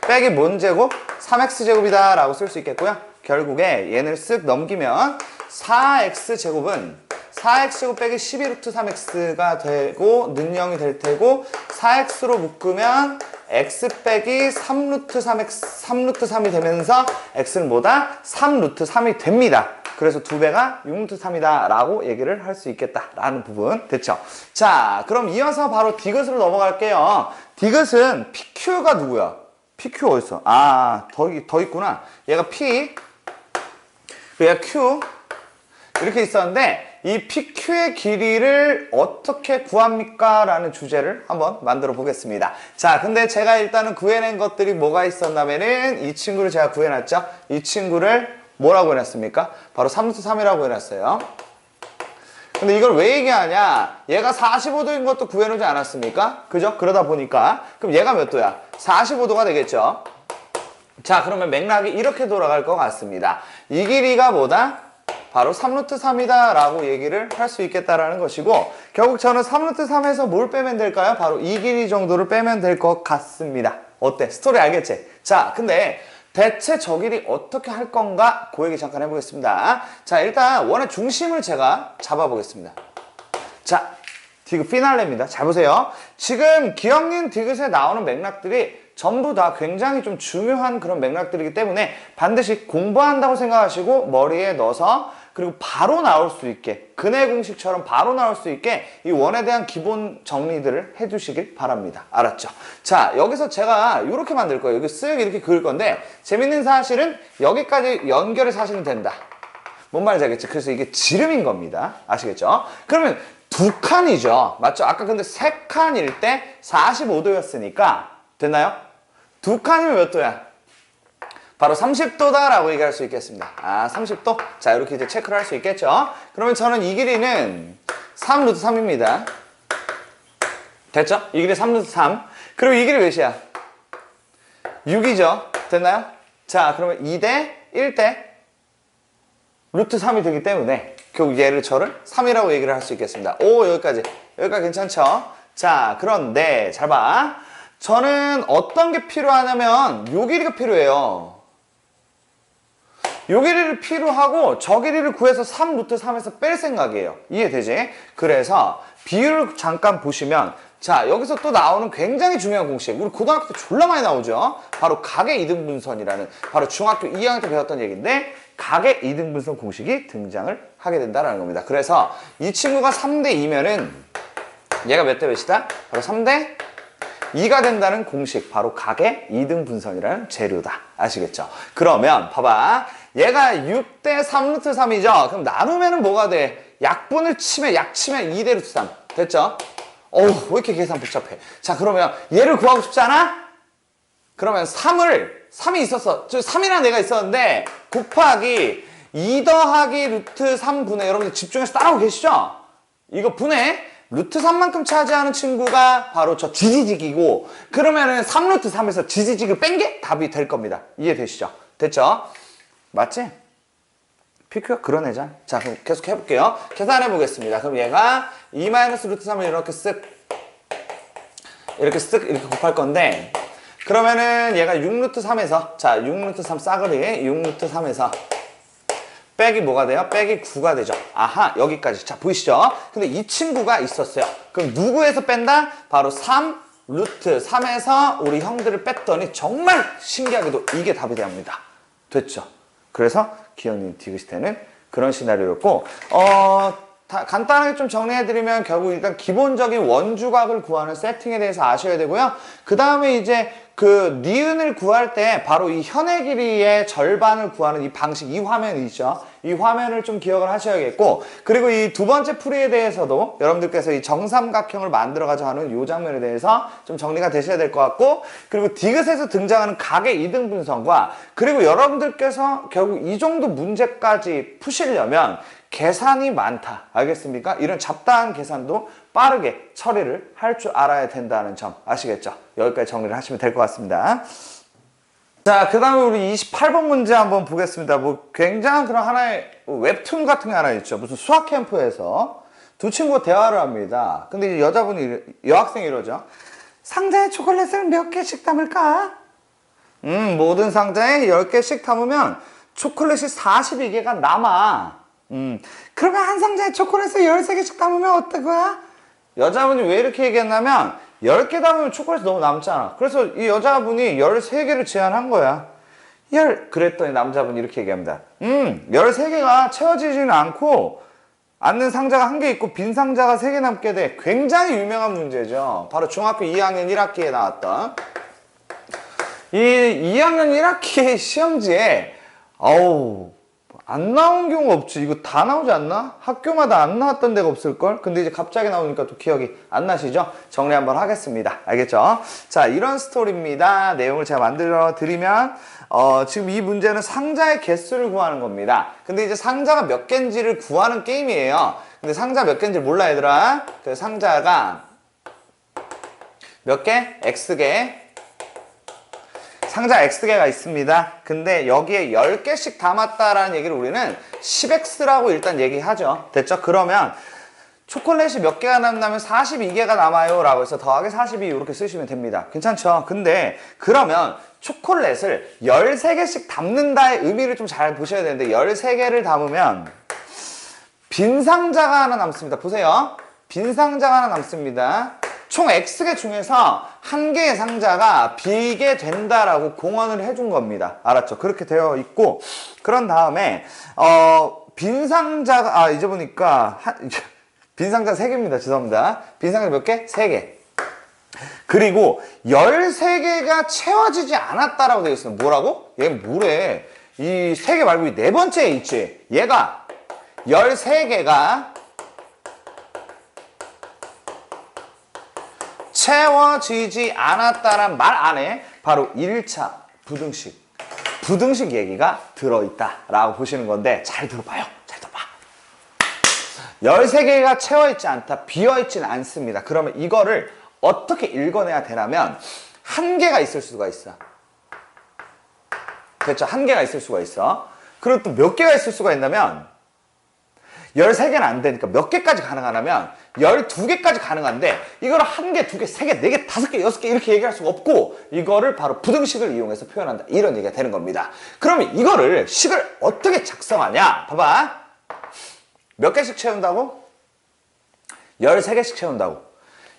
빼기 뭔 제곱? 3x제곱이다 라고 쓸 수 있겠고요. 결국에 얘를 쓱 넘기면 4x제곱은 4x제곱 빼기 12루트 3x가 되고 는 0이 될 테고 4x로 묶으면 x 빼기 3루트 3이 되면서 x는 뭐다? 3루트 3이 됩니다. 그래서 2배가 6루트 3이다 라고 얘기를 할 수 있겠다 라는 부분 됐죠? 자, 그럼 이어서 바로 디귿으로 넘어갈게요. 디귿은 PQ가 누구야? PQ 어딨어? 아, 더 있구나. 얘가 P, 얘가 Q 이렇게 있었는데 이 PQ의 길이를 어떻게 구합니까? 라는 주제를 한번 만들어 보겠습니다. 자, 근데 제가 일단은 구해낸 것들이 뭐가 있었냐면은 이 친구를 제가 구해놨죠? 이 친구를 뭐라고 해놨습니까? 바로 3루트 3이라고 해놨어요. 근데 이걸 왜 얘기하냐? 얘가 45도인 것도 구해놓지 않았습니까? 그죠? 그러다 보니까 그럼 얘가 몇 도야? 45도가 되겠죠? 자, 그러면 맥락이 이렇게 돌아갈 것 같습니다. 이 길이가 뭐다? 바로 3루트 3이다 라고 얘기를 할 수 있겠다라는 것이고 결국 저는 3루트 3에서 뭘 빼면 될까요? 바로 이 길이 정도를 빼면 될 것 같습니다. 어때? 스토리 알겠지? 자, 근데 대체 저 길이 어떻게 할 건가? 그 얘기 잠깐 해보겠습니다. 자, 일단 원의 중심을 제가 잡아보겠습니다. 자, 디귿 피날레입니다. 잘 보세요. 지금 기억린 디귿에 나오는 맥락들이 전부 다 굉장히 좀 중요한 그런 맥락들이기 때문에 반드시 공부한다고 생각하시고 머리에 넣어서 그리고 바로 나올 수 있게 근해 공식처럼 바로 나올 수 있게 이 원에 대한 기본 정리들을 해주시길 바랍니다. 알았죠? 자, 여기서 제가 이렇게 만들 거예요. 여기 쓱 이렇게 그을 건데 재밌는 사실은 여기까지 연결해서 하시면 된다. 뭔 말인지 알겠지? 그래서 이게 지름인 겁니다. 아시겠죠? 그러면 두 칸이죠. 맞죠? 아까 근데 세 칸일 때 45도였으니까 됐나요? 두 칸이면 몇 도야? 바로 30도다 라고 얘기할 수 있겠습니다. 아, 30도? 자, 이렇게 이제 체크를 할 수 있겠죠? 그러면 저는 이 길이는 3루트 3입니다. 됐죠? 이 길이 3루트 3. 그리고 이 길이 몇이야? 6이죠? 됐나요? 자, 그러면 2대 1대 루트 3이 되기 때문에 결국 얘를 저를 3이라고 얘기를 할 수 있겠습니다. 오, 여기까지 괜찮죠? 자, 그런데 잘 봐. 저는 어떤 게 필요하냐면 요 길이가 필요해요. 요 길이를 필요하고 저 길이를 구해서 3루트 3에서 뺄 생각이에요. 이해되지? 그래서 비율을 잠깐 보시면 자, 여기서 또 나오는 굉장히 중요한 공식, 우리 고등학교 때 졸라 많이 나오죠. 바로 각의 이등분선이라는, 바로 중학교 2학년 때 배웠던 얘기인데 각의 이등분선 공식이 등장을 하게 된다는 겁니다. 그래서 이 친구가 3대 2면은 얘가 몇 대 몇이다? 바로 3대 2가 된다는 공식, 바로 각의 이등분선이라는 재료다. 아시겠죠? 그러면 봐봐, 얘가 6대 3루트 3이죠? 그럼 나누면은 뭐가 돼? 약분을 치면 2대 루트 3. 됐죠? 어우, 왜 이렇게 계산 복잡해? 자, 그러면 얘를 구하고 싶지 않아? 그러면 3이 있었어. 3이라는 애가 있었는데 곱하기 2 더하기 루트 3분의, 여러분들 집중해서 따라오고 계시죠? 이거 분의 루트 3만큼 차지하는 친구가 바로 저 지지직이고, 그러면은 3루트 3에서 지지직을 뺀 게 답이 될 겁니다. 이해되시죠? 됐죠? 맞지? PQ가 그런 애잖아. 자, 그럼 계속 해볼게요. 계산해 보겠습니다. 그럼 얘가 2 마이너스 루트 3을 이렇게 쓱 이렇게 곱할 건데, 그러면은 얘가 6 루트 3에서, 자, 6 루트 3 싸그리 6 루트 3에서 빼기 뭐가 돼요? 빼기 9가 되죠. 아하, 여기까지. 자, 보이시죠? 근데 이 친구가 있었어요. 그럼 누구에서 뺀다? 바로 3 루트 3에서 우리 형들을 뺐더니 정말 신기하게도 이게 답이 됩니다. 됐죠? 그래서 기현님 디귿시대는 그런 시나리오였고, 간단하게 좀 정리해드리면 결국 일단 기본적인 원주각을 구하는 세팅에 대해서 아셔야 되고요. 그 다음에 이제 그 니은을 구할 때 바로 이 현의 길이의 절반을 구하는 이 방식, 이 화면이죠. 이 화면을 좀 기억을 하셔야겠고, 그리고 이 두 번째 풀이에 대해서도 여러분들께서 이 정삼각형을 만들어가지고 하는 이 장면에 대해서 좀 정리가 되셔야 될 것 같고, 그리고 디귿에서 등장하는 각의 이등분선과, 그리고 여러분들께서 결국 이 정도 문제까지 푸시려면 계산이 많다. 알겠습니까? 이런 잡다한 계산도 빠르게 처리를 할 줄 알아야 된다는 점 아시겠죠? 여기까지 정리를 하시면 될 것 같습니다. 자, 그 다음에 우리 28번 문제 한번 보겠습니다. 뭐 굉장한 그런 하나의 웹툰 같은 게 하나 있죠. 무슨 수학 캠프에서 두 친구가 대화를 합니다. 근데 이제 여학생이 이러죠. 상자에 초콜릿을 몇 개씩 담을까? 모든 상자에 10개씩 담으면 초콜릿이 42개가 남아. 그러면 한 상자에 초콜릿을 13개씩 담으면 어떨 거야? 여자분이 왜 이렇게 얘기했냐면 10개 담으면 초콜릿이 너무 남잖아. 그래서 이 여자분이 13개를 제안한 거야. 그랬더니 남자분이 이렇게 얘기합니다. 13개가 채워지지는 않는 상자가 1개 있고 빈 상자가 3개 남게 돼. 굉장히 유명한 문제죠. 바로 중학교 2학년 1학기에 나왔던 이 2학년 1학기 시험지에 안 나온 경우 없지. 이거 다 나오지 않나? 학교마다 안 나왔던 데가 없을걸? 근데 이제 갑자기 나오니까 또 기억이 안 나시죠? 정리 한번 하겠습니다. 알겠죠? 자, 이런 스토리입니다. 내용을 제가 만들어 드리면, 지금 이 문제는 상자의 개수를 구하는 겁니다. 근데 이제 상자가 몇 개인지를 구하는 게임이에요. 근데 상자 몇 개인지 몰라, 얘들아. 그 상자가 몇 개? X개. 상자 X개가 있습니다. 근데 여기에 10개씩 담았다라는 얘기를 우리는 10X라고 일단 얘기하죠. 됐죠? 그러면 초콜릿이 몇 개가 남다면 42개가 남아요 라고 해서 더하기 42 이렇게 쓰시면 됩니다. 괜찮죠? 근데 그러면 초콜릿을 13개씩 담는다의 의미를 좀 잘 보셔야 되는데 13개를 담으면 빈 상자가 하나 남습니다. 보세요. 빈 상자가 하나 남습니다. 총 X개 중에서 한 개의 상자가 비게 된다라고 공언을 해준 겁니다. 알았죠? 그렇게 되어 있고, 그런 다음에 빈 상자가 이제 보니까 빈 상자 3개입니다. 죄송합니다. 빈 상자 몇 개? 3개. 그리고 13개가 채워지지 않았다라고 되어 있어요. 뭐라고? 얘는 뭐래? 이 3개 말고 이 네 번째에 있지. 얘가 13개가 채워지지 않았다란 말 안에 바로 1차 부등식 얘기가 들어있다라고 보시는 건데, 잘 들어봐요. 잘 들어봐. 13개가 채워있지 않다, 비어있지는 않습니다. 그러면 이거를 어떻게 읽어내야 되냐면 1개가 있을 수가 있어. 됐죠? 1개가 있을 수가 있어. 그리고 또 몇 개가 있을 수가 있냐면 13개는 안 되니까 몇 개까지 가능하냐면 12개까지 가능한데, 이걸 1개, 2개, 3개, 4개, 5개, 6개 이렇게 얘기할 수가 없고, 이거를 바로 부등식을 이용해서 표현한다. 이런 얘기가 되는 겁니다. 그러면 이거를 식을 어떻게 작성하냐? 봐봐. 몇 개씩 채운다고? 13개씩 채운다고.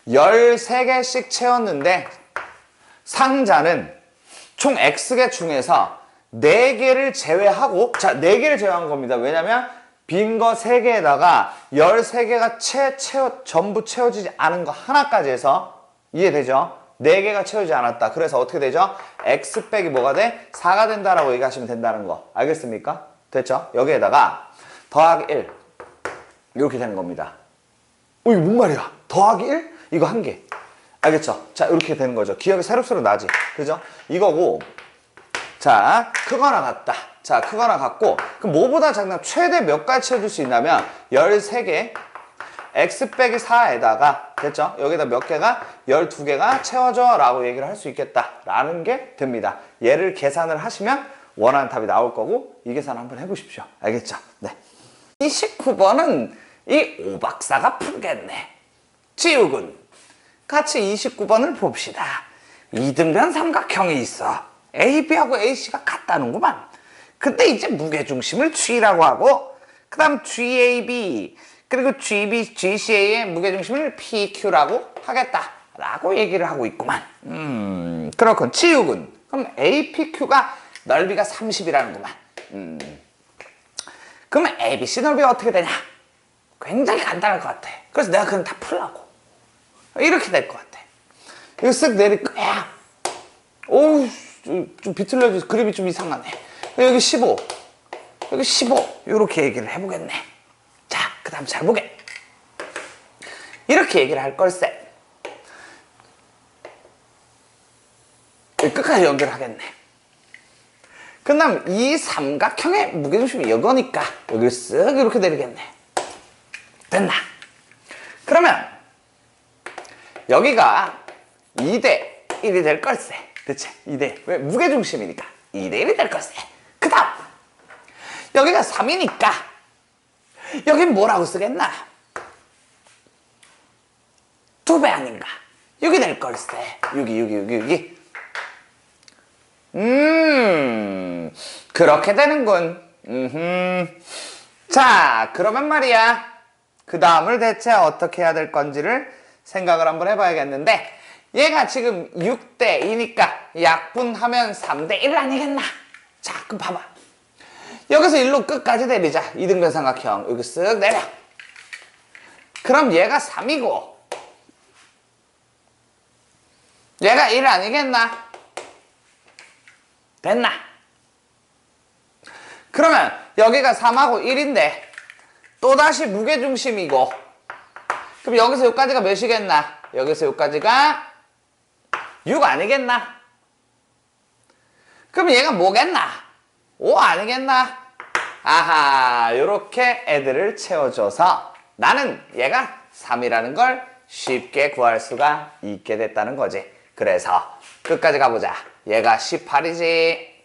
13개씩 채웠는데 상자는 총 X개 중에서 4개를 제외하고, 자, 4개를 제외한 겁니다. 왜냐면 빈 거 3개에다가 13개가 전부 채워지지 않은 거 하나까지 해서, 이해되죠? 4개가 채워지지 않았다. 그래서 어떻게 되죠? X 빼기 뭐가 돼? 4가 된다라고 얘기하시면 된다는 거. 알겠습니까? 됐죠? 여기에다가 더하기 1. 이렇게 되는 겁니다. 이거 뭔 말이야? 더하기 1? 이거 1개. 알겠죠? 자, 이렇게 되는 거죠. 기억이 새록새록 나지? 그죠? 이거고, 자, 크거나 같다. 자, 크거나 같고, 그럼 뭐보다 작나 최대 몇 가지 채워줄 수 있냐면 13개 x 빼기 4에다가, 됐죠? 여기다 몇 개가? 12개가 채워져 라고 얘기를 할 수 있겠다 라는 게 됩니다. 얘를 계산을 하시면 원하는 답이 나올 거고 이 계산 한번 해보십시오. 알겠죠? 네. 29번은 이 오박사가 풀겠네. 지우군, 같이 29번을 봅시다. 이등변 삼각형이 있어. AB하고 AC가 같다는구만. 근데 이제 무게중심을 G라고 하고 그 다음 GAB 그리고 GB, GCA의 무게중심을 PQ라고 하겠다 라고 얘기를 하고 있구만. 그렇군. 지우군. 그럼 APQ가 넓이가 30이라는구만. 그러면 ABC 넓이가 어떻게 되냐? 굉장히 간단할 것 같아. 그래서 내가 그냥 다 풀라고. 이렇게 될 것 같아. 이거 쓱 내릴 거야. 오우, 좀 비틀려져. 그림이 좀 이상하네. 여기 15. 여기 15. 이렇게 얘기를 해보겠네. 자, 그 다음 잘 보게. 이렇게 얘기를 할 걸세. 끝까지 연결하겠네. 그 다음 이 삼각형의 무게중심이 이거니까 여기를 쓱 이렇게 내리겠네. 됐나? 그러면 여기가 2대 1이 될 걸세. 대체 2대 왜? 무게중심이니까 2대 1이 될 걸세. 그 다음 여기가 3이니까 여긴 뭐라고 쓰겠나? 2배 아닌가? 6이 될 걸세. 6이 그렇게 되는군. 자, 그러면 말이야. 그 다음을 대체 어떻게 해야 될 건지를 생각을 한번 해봐야겠는데, 얘가 지금 6대 2니까 약분하면 3대 1 아니겠나? 자, 그럼 봐봐. 여기서 1로 끝까지 내리자. 이등변 삼각형. 여기 쓱 내려. 그럼 얘가 3이고, 얘가 1 아니겠나? 됐나? 그러면 여기가 3하고 1인데 또다시 무게중심이고, 그럼 여기서 여기까지가 몇이겠나? 여기서 여기까지가 6 아니겠나? 그럼 얘가 뭐겠나? 5 아니겠나? 아하, 요렇게 애들을 채워줘서 나는 얘가 3이라는 걸 쉽게 구할 수가 있게 됐다는 거지. 그래서 끝까지 가보자. 얘가 18이지.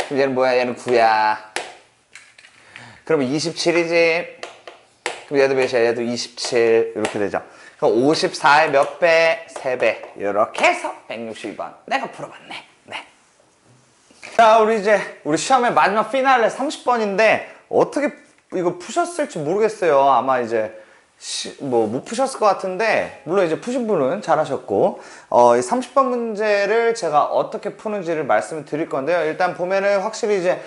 그럼 얘는 뭐야? 얘는 9야. 그럼 27이지. 그럼 얘도 몇이야? 얘도 27. 이렇게 되죠. 그럼 54의 몇 배? 3배. 이렇게 해서 162번. 내가 풀어봤네. 네. 자, 우리 시험의 마지막 피날레 30번인데 어떻게 이거 푸셨을지 모르겠어요. 아마 이제 못 푸셨을 것 같은데, 물론 이제 푸신 분은 잘하셨고, 이 30번 문제를 제가 어떻게 푸는지를 말씀을 드릴 건데요. 일단 보면은 확실히 이제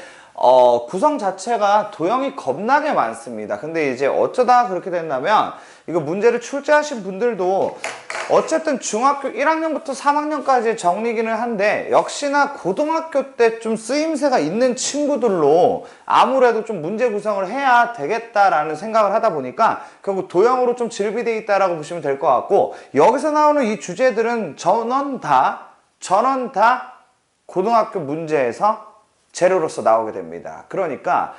구성 자체가 도형이 겁나게 많습니다. 근데 이제 어쩌다 그렇게 됐냐면, 이거 문제를 출제하신 분들도 어쨌든 중학교 1학년부터 3학년까지의 정리기는 한데, 역시나 고등학교 때 좀 쓰임새가 있는 친구들로 아무래도 좀 문제 구성을 해야 되겠다라는 생각을 하다 보니까 결국 도형으로 좀 질비되어 있다라고 보시면 될 것 같고, 여기서 나오는 이 주제들은 전원 다 고등학교 문제에서 재료로서 나오게 됩니다. 그러니까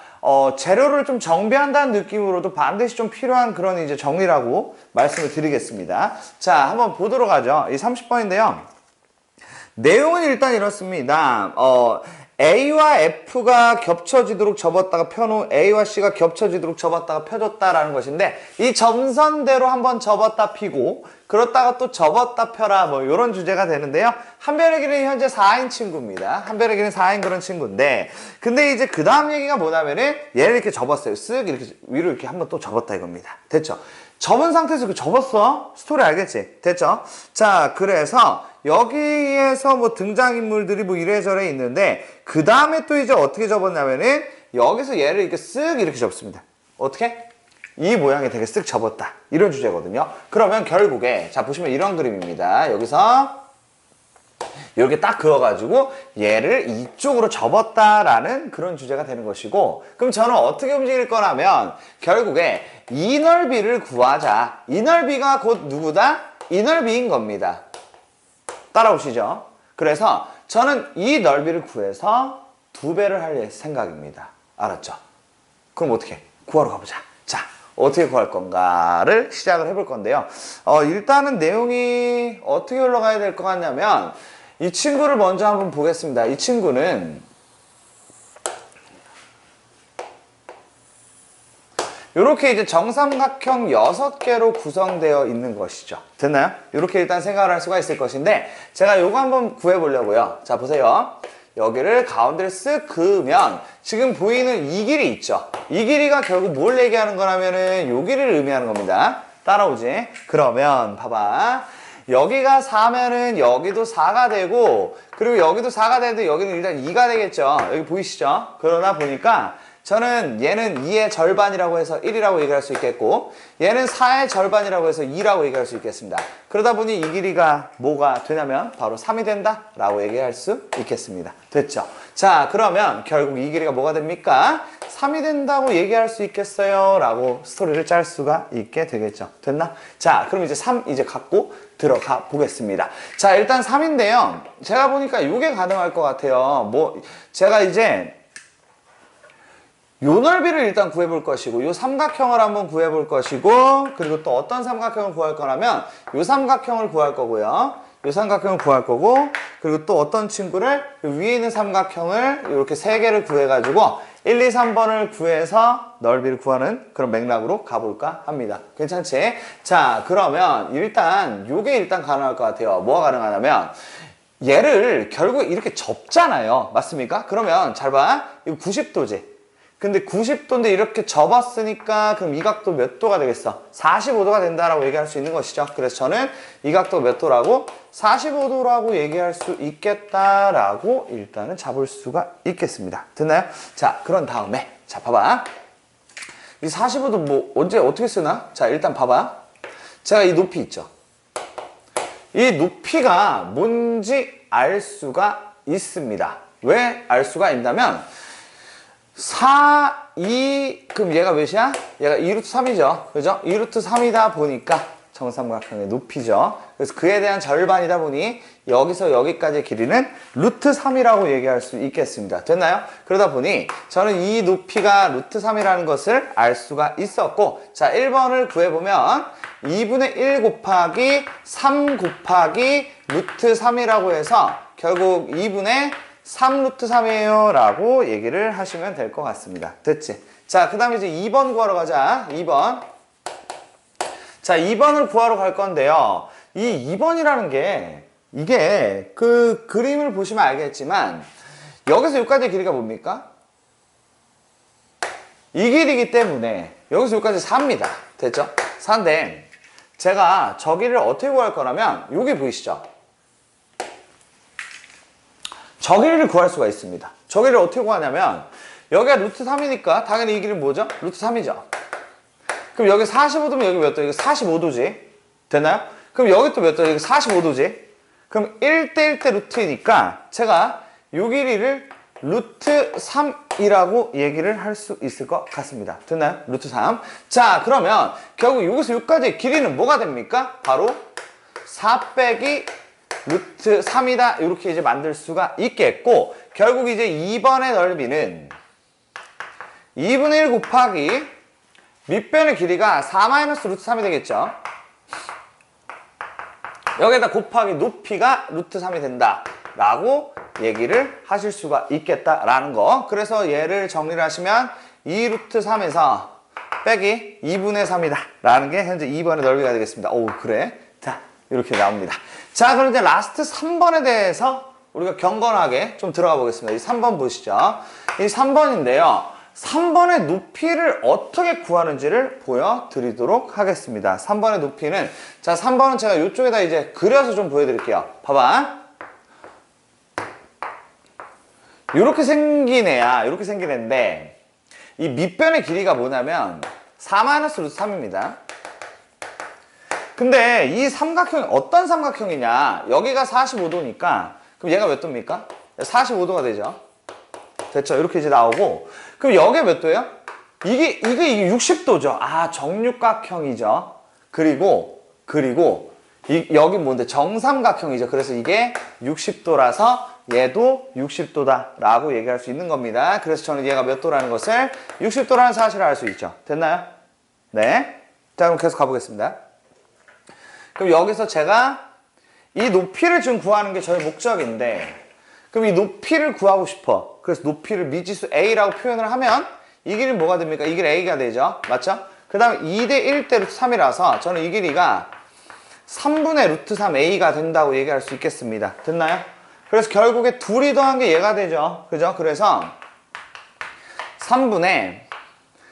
재료를 좀 정비한다는 느낌으로도 반드시 좀 필요한 그런 이제 정리라고 말씀을 드리겠습니다. 자, 한번 보도록 하죠. 이 30번인데요. 내용은 일단 이렇습니다. A와 F가 겹쳐지도록 접었다가 펴놓은 A와 C가 겹쳐지도록 접었다가 펴줬다라는 것인데, 이 점선대로 한번 접었다 피고 그렇다가 또 접었다 펴라, 뭐 이런 주제가 되는데요. 한 별의 길이는 현재 4인 친구입니다. 한 별의 길이는 4인 그런 친구인데, 근데 이제 그 다음 얘기가 뭐냐면은 얘를 이렇게 접었어요. 쓱 이렇게 위로 이렇게 한번 또 접었다 이겁니다. 됐죠? 접은 상태에서 그 접었어. 스토리 알겠지? 됐죠? 자, 그래서 여기에서 뭐 등장인물들이 뭐 이래저래 있는데, 그 다음에 또 이제 어떻게 접었냐면은 여기서 얘를 이렇게 쓱 이렇게 접습니다. 어떻게? 이 모양이 되게 쓱 접었다. 이런 주제거든요. 그러면 결국에, 자, 보시면 이런 그림입니다. 여기서 이렇게 딱 그어가지고 얘를 이쪽으로 접었다라는 그런 주제가 되는 것이고, 그럼 저는 어떻게 움직일 거냐면 결국에 이 넓이를 구하자. 이 넓이가 곧 누구다? 이 넓이인 겁니다. 따라오시죠? 그래서 저는 이 넓이를 구해서 2배를 할 생각입니다. 알았죠? 그럼 어떻게? 구하러 가보자. 자, 어떻게 구할 건가를 시작을 해볼 건데요. 일단은 내용이 어떻게 흘러가야 될 것 같냐면, 이 친구를 먼저 한번 보겠습니다. 이 친구는 이렇게 이제 정삼각형 6개로 구성되어 있는 것이죠. 됐나요? 이렇게 일단 생각을 할 수가 있을 것인데 제가 요거 한번 구해보려고요. 자, 보세요. 여기를 가운데를 쓱 그으면 지금 보이는 이 길이 있죠. 이 길이가 결국 뭘 얘기하는 거냐면은 요 길이를 의미하는 겁니다. 따라오지? 그러면 봐봐. 여기가 4면은 여기도 4가 되고, 그리고 여기도 4가 되는데 여기는 일단 2가 되겠죠. 여기 보이시죠? 그러다 보니까 저는 얘는 2의 절반이라고 해서 1이라고 얘기할 수 있겠고, 얘는 4의 절반이라고 해서 2라고 얘기할 수 있겠습니다. 그러다 보니 이 길이가 뭐가 되냐면 바로 3이 된다 라고 얘기할 수 있겠습니다. 됐죠? 자, 그러면 결국 이 길이가 뭐가 됩니까? 3이 된다고 얘기할 수 있겠어요? 라고 스토리를 짤 수가 있게 되겠죠. 됐나? 자, 그럼 이제 3 이제 갖고 들어가 보겠습니다. 자, 일단 3인데요. 제가 보니까 이게 가능할 것 같아요. 제가 이제 요 넓이를 일단 구해볼 것이고, 요 삼각형을 한번 구해볼 것이고, 그리고 또 어떤 삼각형을 구할 거냐면 요 삼각형을 구할 거고요. 요 삼각형을 구할 거고, 그리고 또 어떤 친구를 위에 있는 삼각형을 이렇게 3개를 구해가지고 1, 2, 3번을 구해서 넓이를 구하는 그런 맥락으로 가볼까 합니다. 괜찮지? 자, 그러면 일단 요게 일단 가능할 것 같아요. 뭐가 가능하냐면 얘를 결국 이렇게 접잖아요. 맞습니까? 그러면 잘 봐. 이거 90도지. 근데 90도인데 이렇게 접었으니까 그럼 이 각도 몇 도가 되겠어? 45도가 된다라고 얘기할 수 있는 것이죠. 그래서 저는 이 각도 몇 도라고? 45도라고 얘기할 수 있겠다라고 일단은 잡을 수가 있겠습니다. 됐나요? 자, 그런 다음에 자, 봐봐. 이 45도 뭐 언제 어떻게 쓰나? 자, 일단 봐봐. 제가 이 높이 있죠. 이 높이가 뭔지 알 수가 있습니다. 왜 알 수가 있냐면 4, 2, 그럼 얘가 몇이야? 얘가 2루트 3이죠. 그죠? 2루트 3이다 보니까 정삼각형의 높이죠. 그래서 그에 대한 절반이다 보니 여기서 여기까지의 길이는 루트 3이라고 얘기할 수 있겠습니다. 됐나요? 그러다 보니 저는 이 높이가 루트 3이라는 것을 알 수가 있었고, 자, 1번을 구해보면 2분의 1 곱하기 3 곱하기 루트 3이라고 해서 결국 2분의 3루트 3이에요 라고 얘기를 하시면 될 것 같습니다. 됐지? 자, 그 다음에 이제 2번 구하러 가자. 2번. 자, 2번을 구하러 갈 건데요. 이 2번이라는 게 이게 그 그림을 보시면 알겠지만 여기서 여기까지 길이가 뭡니까? 이 길이기 때문에 여기서 여기까지 4입니다. 됐죠? 4인데 제가 저 길이를 어떻게 구할 거냐면 여기 보이시죠? 저 길이를 구할 수가 있습니다. 저 길이를 어떻게 구하냐면 여기가 루트 3이니까 당연히 이 길이는 뭐죠? 루트 3이죠. 그럼 여기 45도면 여기 몇 도? 이거 45도지. 됐나요? 그럼 여기 또 몇 도? 이거 45도지. 그럼 1대 1대 루트이니까 제가 이 길이를 루트 3이라고 얘기를 할 수 있을 것 같습니다. 됐나요? 루트 3. 자, 그러면 결국 여기서 여기까지의 길이는 뭐가 됩니까? 바로 4 빼기 루트 3이다 이렇게 이제 만들 수가 있겠고, 결국 이제 2번의 넓이는 2분의 1 곱하기 밑변의 길이가 4 마이너스 루트 3이 되겠죠. 여기에다 곱하기 높이가 루트 3이 된다 라고 얘기를 하실 수가 있겠다라는 거. 그래서 얘를 정리를 하시면 2 루트 3에서 빼기 2분의 3이다 라는 게 현재 2번의 넓이가 되겠습니다. 오, 그래? 자, 이렇게 나옵니다. 자, 그럼 이제 라스트 3번에 대해서 우리가 경건하게 좀 들어가 보겠습니다. 이 3번 보시죠. 이 3번인데요. 3번의 높이를 어떻게 구하는지를 보여드리도록 하겠습니다. 3번의 높이는, 자, 3번은 제가 이쪽에다 이제 그려서 좀 보여드릴게요. 봐봐. 이렇게 생긴 애야. 이렇게 생긴 애인데, 이 밑변의 길이가 뭐냐면 4-루트3입니다. 근데 이 삼각형이 어떤 삼각형이냐? 여기가 45도니까 그럼 얘가 몇 도입니까? 45도가 되죠. 됐죠? 이렇게 이제 나오고, 그럼 여기가 몇 도예요? 이게 60도죠. 아, 정육각형이죠. 그리고 여기 뭔데? 정삼각형이죠. 그래서 이게 60도라서 얘도 60도다 라고 얘기할 수 있는 겁니다. 그래서 저는 얘가 몇 도라는 것을 60도라는 사실을 알 수 있죠. 됐나요? 네. 자, 그럼 계속 가보겠습니다. 그럼 여기서 제가 이 높이를 지금 구하는 게 저의 목적인데, 그럼 이 높이를 구하고 싶어. 그래서 높이를 미지수 A라고 표현을 하면 이 길이 뭐가 됩니까? 이 길이 A가 되죠. 맞죠? 그 다음에 2대 1대 루트 3이라서 저는 이 길이가 3분의 루트 3A가 된다고 얘기할 수 있겠습니다. 됐나요? 그래서 결국에 둘이 더한 게 얘가 되죠. 그죠? 그래서 3분의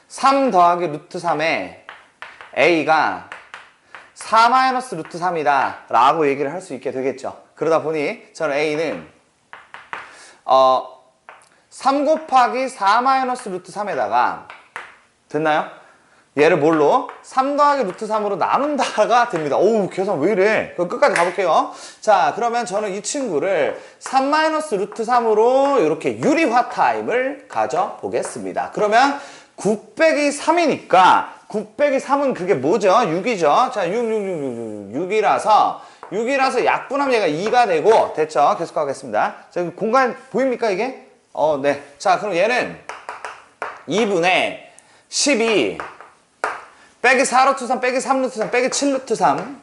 3 더하기 루트 3에 A가 4 마이너스 루트 3이다 라고 얘기를 할 수 있게 되겠죠. 그러다 보니 저는 A는 3 곱하기 4 마이너스 루트 3에다가 됐나요? 얘를 뭘로? 3 더하기 루트 3으로 나눈다가 됩니다. 오우, 계산 왜 이래? 그럼 끝까지 가볼게요. 자, 그러면 저는 이 친구를 3 마이너스 루트 3으로 이렇게 유리화 타임을 가져보겠습니다. 그러면 9 빼기 3이니까 9 빼기 3은 그게 뭐죠? 6이죠. 자, 6이라서 약분하면 얘가 2가 되고 됐죠? 계속 가겠습니다. 자, 공간 보입니까 이게? 네. 자, 그럼 얘는 2분의 12 빼기 4 루트 3 빼기 3 루트 3 빼기 7 루트 3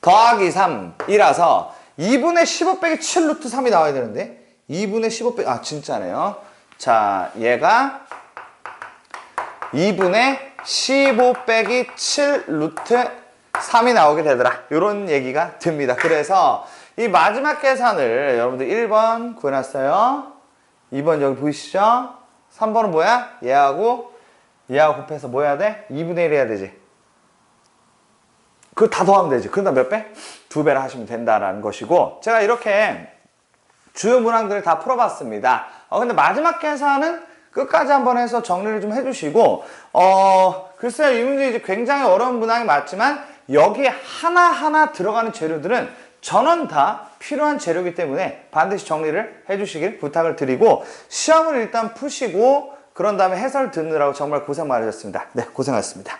더하기 3이라서 2분의 15 빼기 7 루트 3이 나와야 되는데 2분의 15 빼기 진짜네요. 자, 얘가 2분의 15 빼기 7 루트 3이 나오게 되더라. 이런 얘기가 됩니다. 그래서 이 마지막 계산을 여러분들 1번 구해놨어요. 2번 여기 보이시죠? 3번은 뭐야? 얘하고 곱해서 뭐 해야 돼? 2분의 1 해야 되지. 그거 다 더하면 되지. 그러다 몇 배? 2배를 하시면 된다라는 것이고, 제가 이렇게 주요 문항들을 다 풀어봤습니다. 근데 마지막 계산은 끝까지 한번 해서 정리를 좀 해주시고, 글쎄요, 이 문제 이제 굉장히 어려운 문항이 맞지만, 여기에 하나하나 들어가는 재료들은 전원 다 필요한 재료이기 때문에 반드시 정리를 해주시길 부탁을 드리고, 시험을 일단 푸시고, 그런 다음에 해설 듣느라고 정말 고생 많으셨습니다. 네, 고생하셨습니다.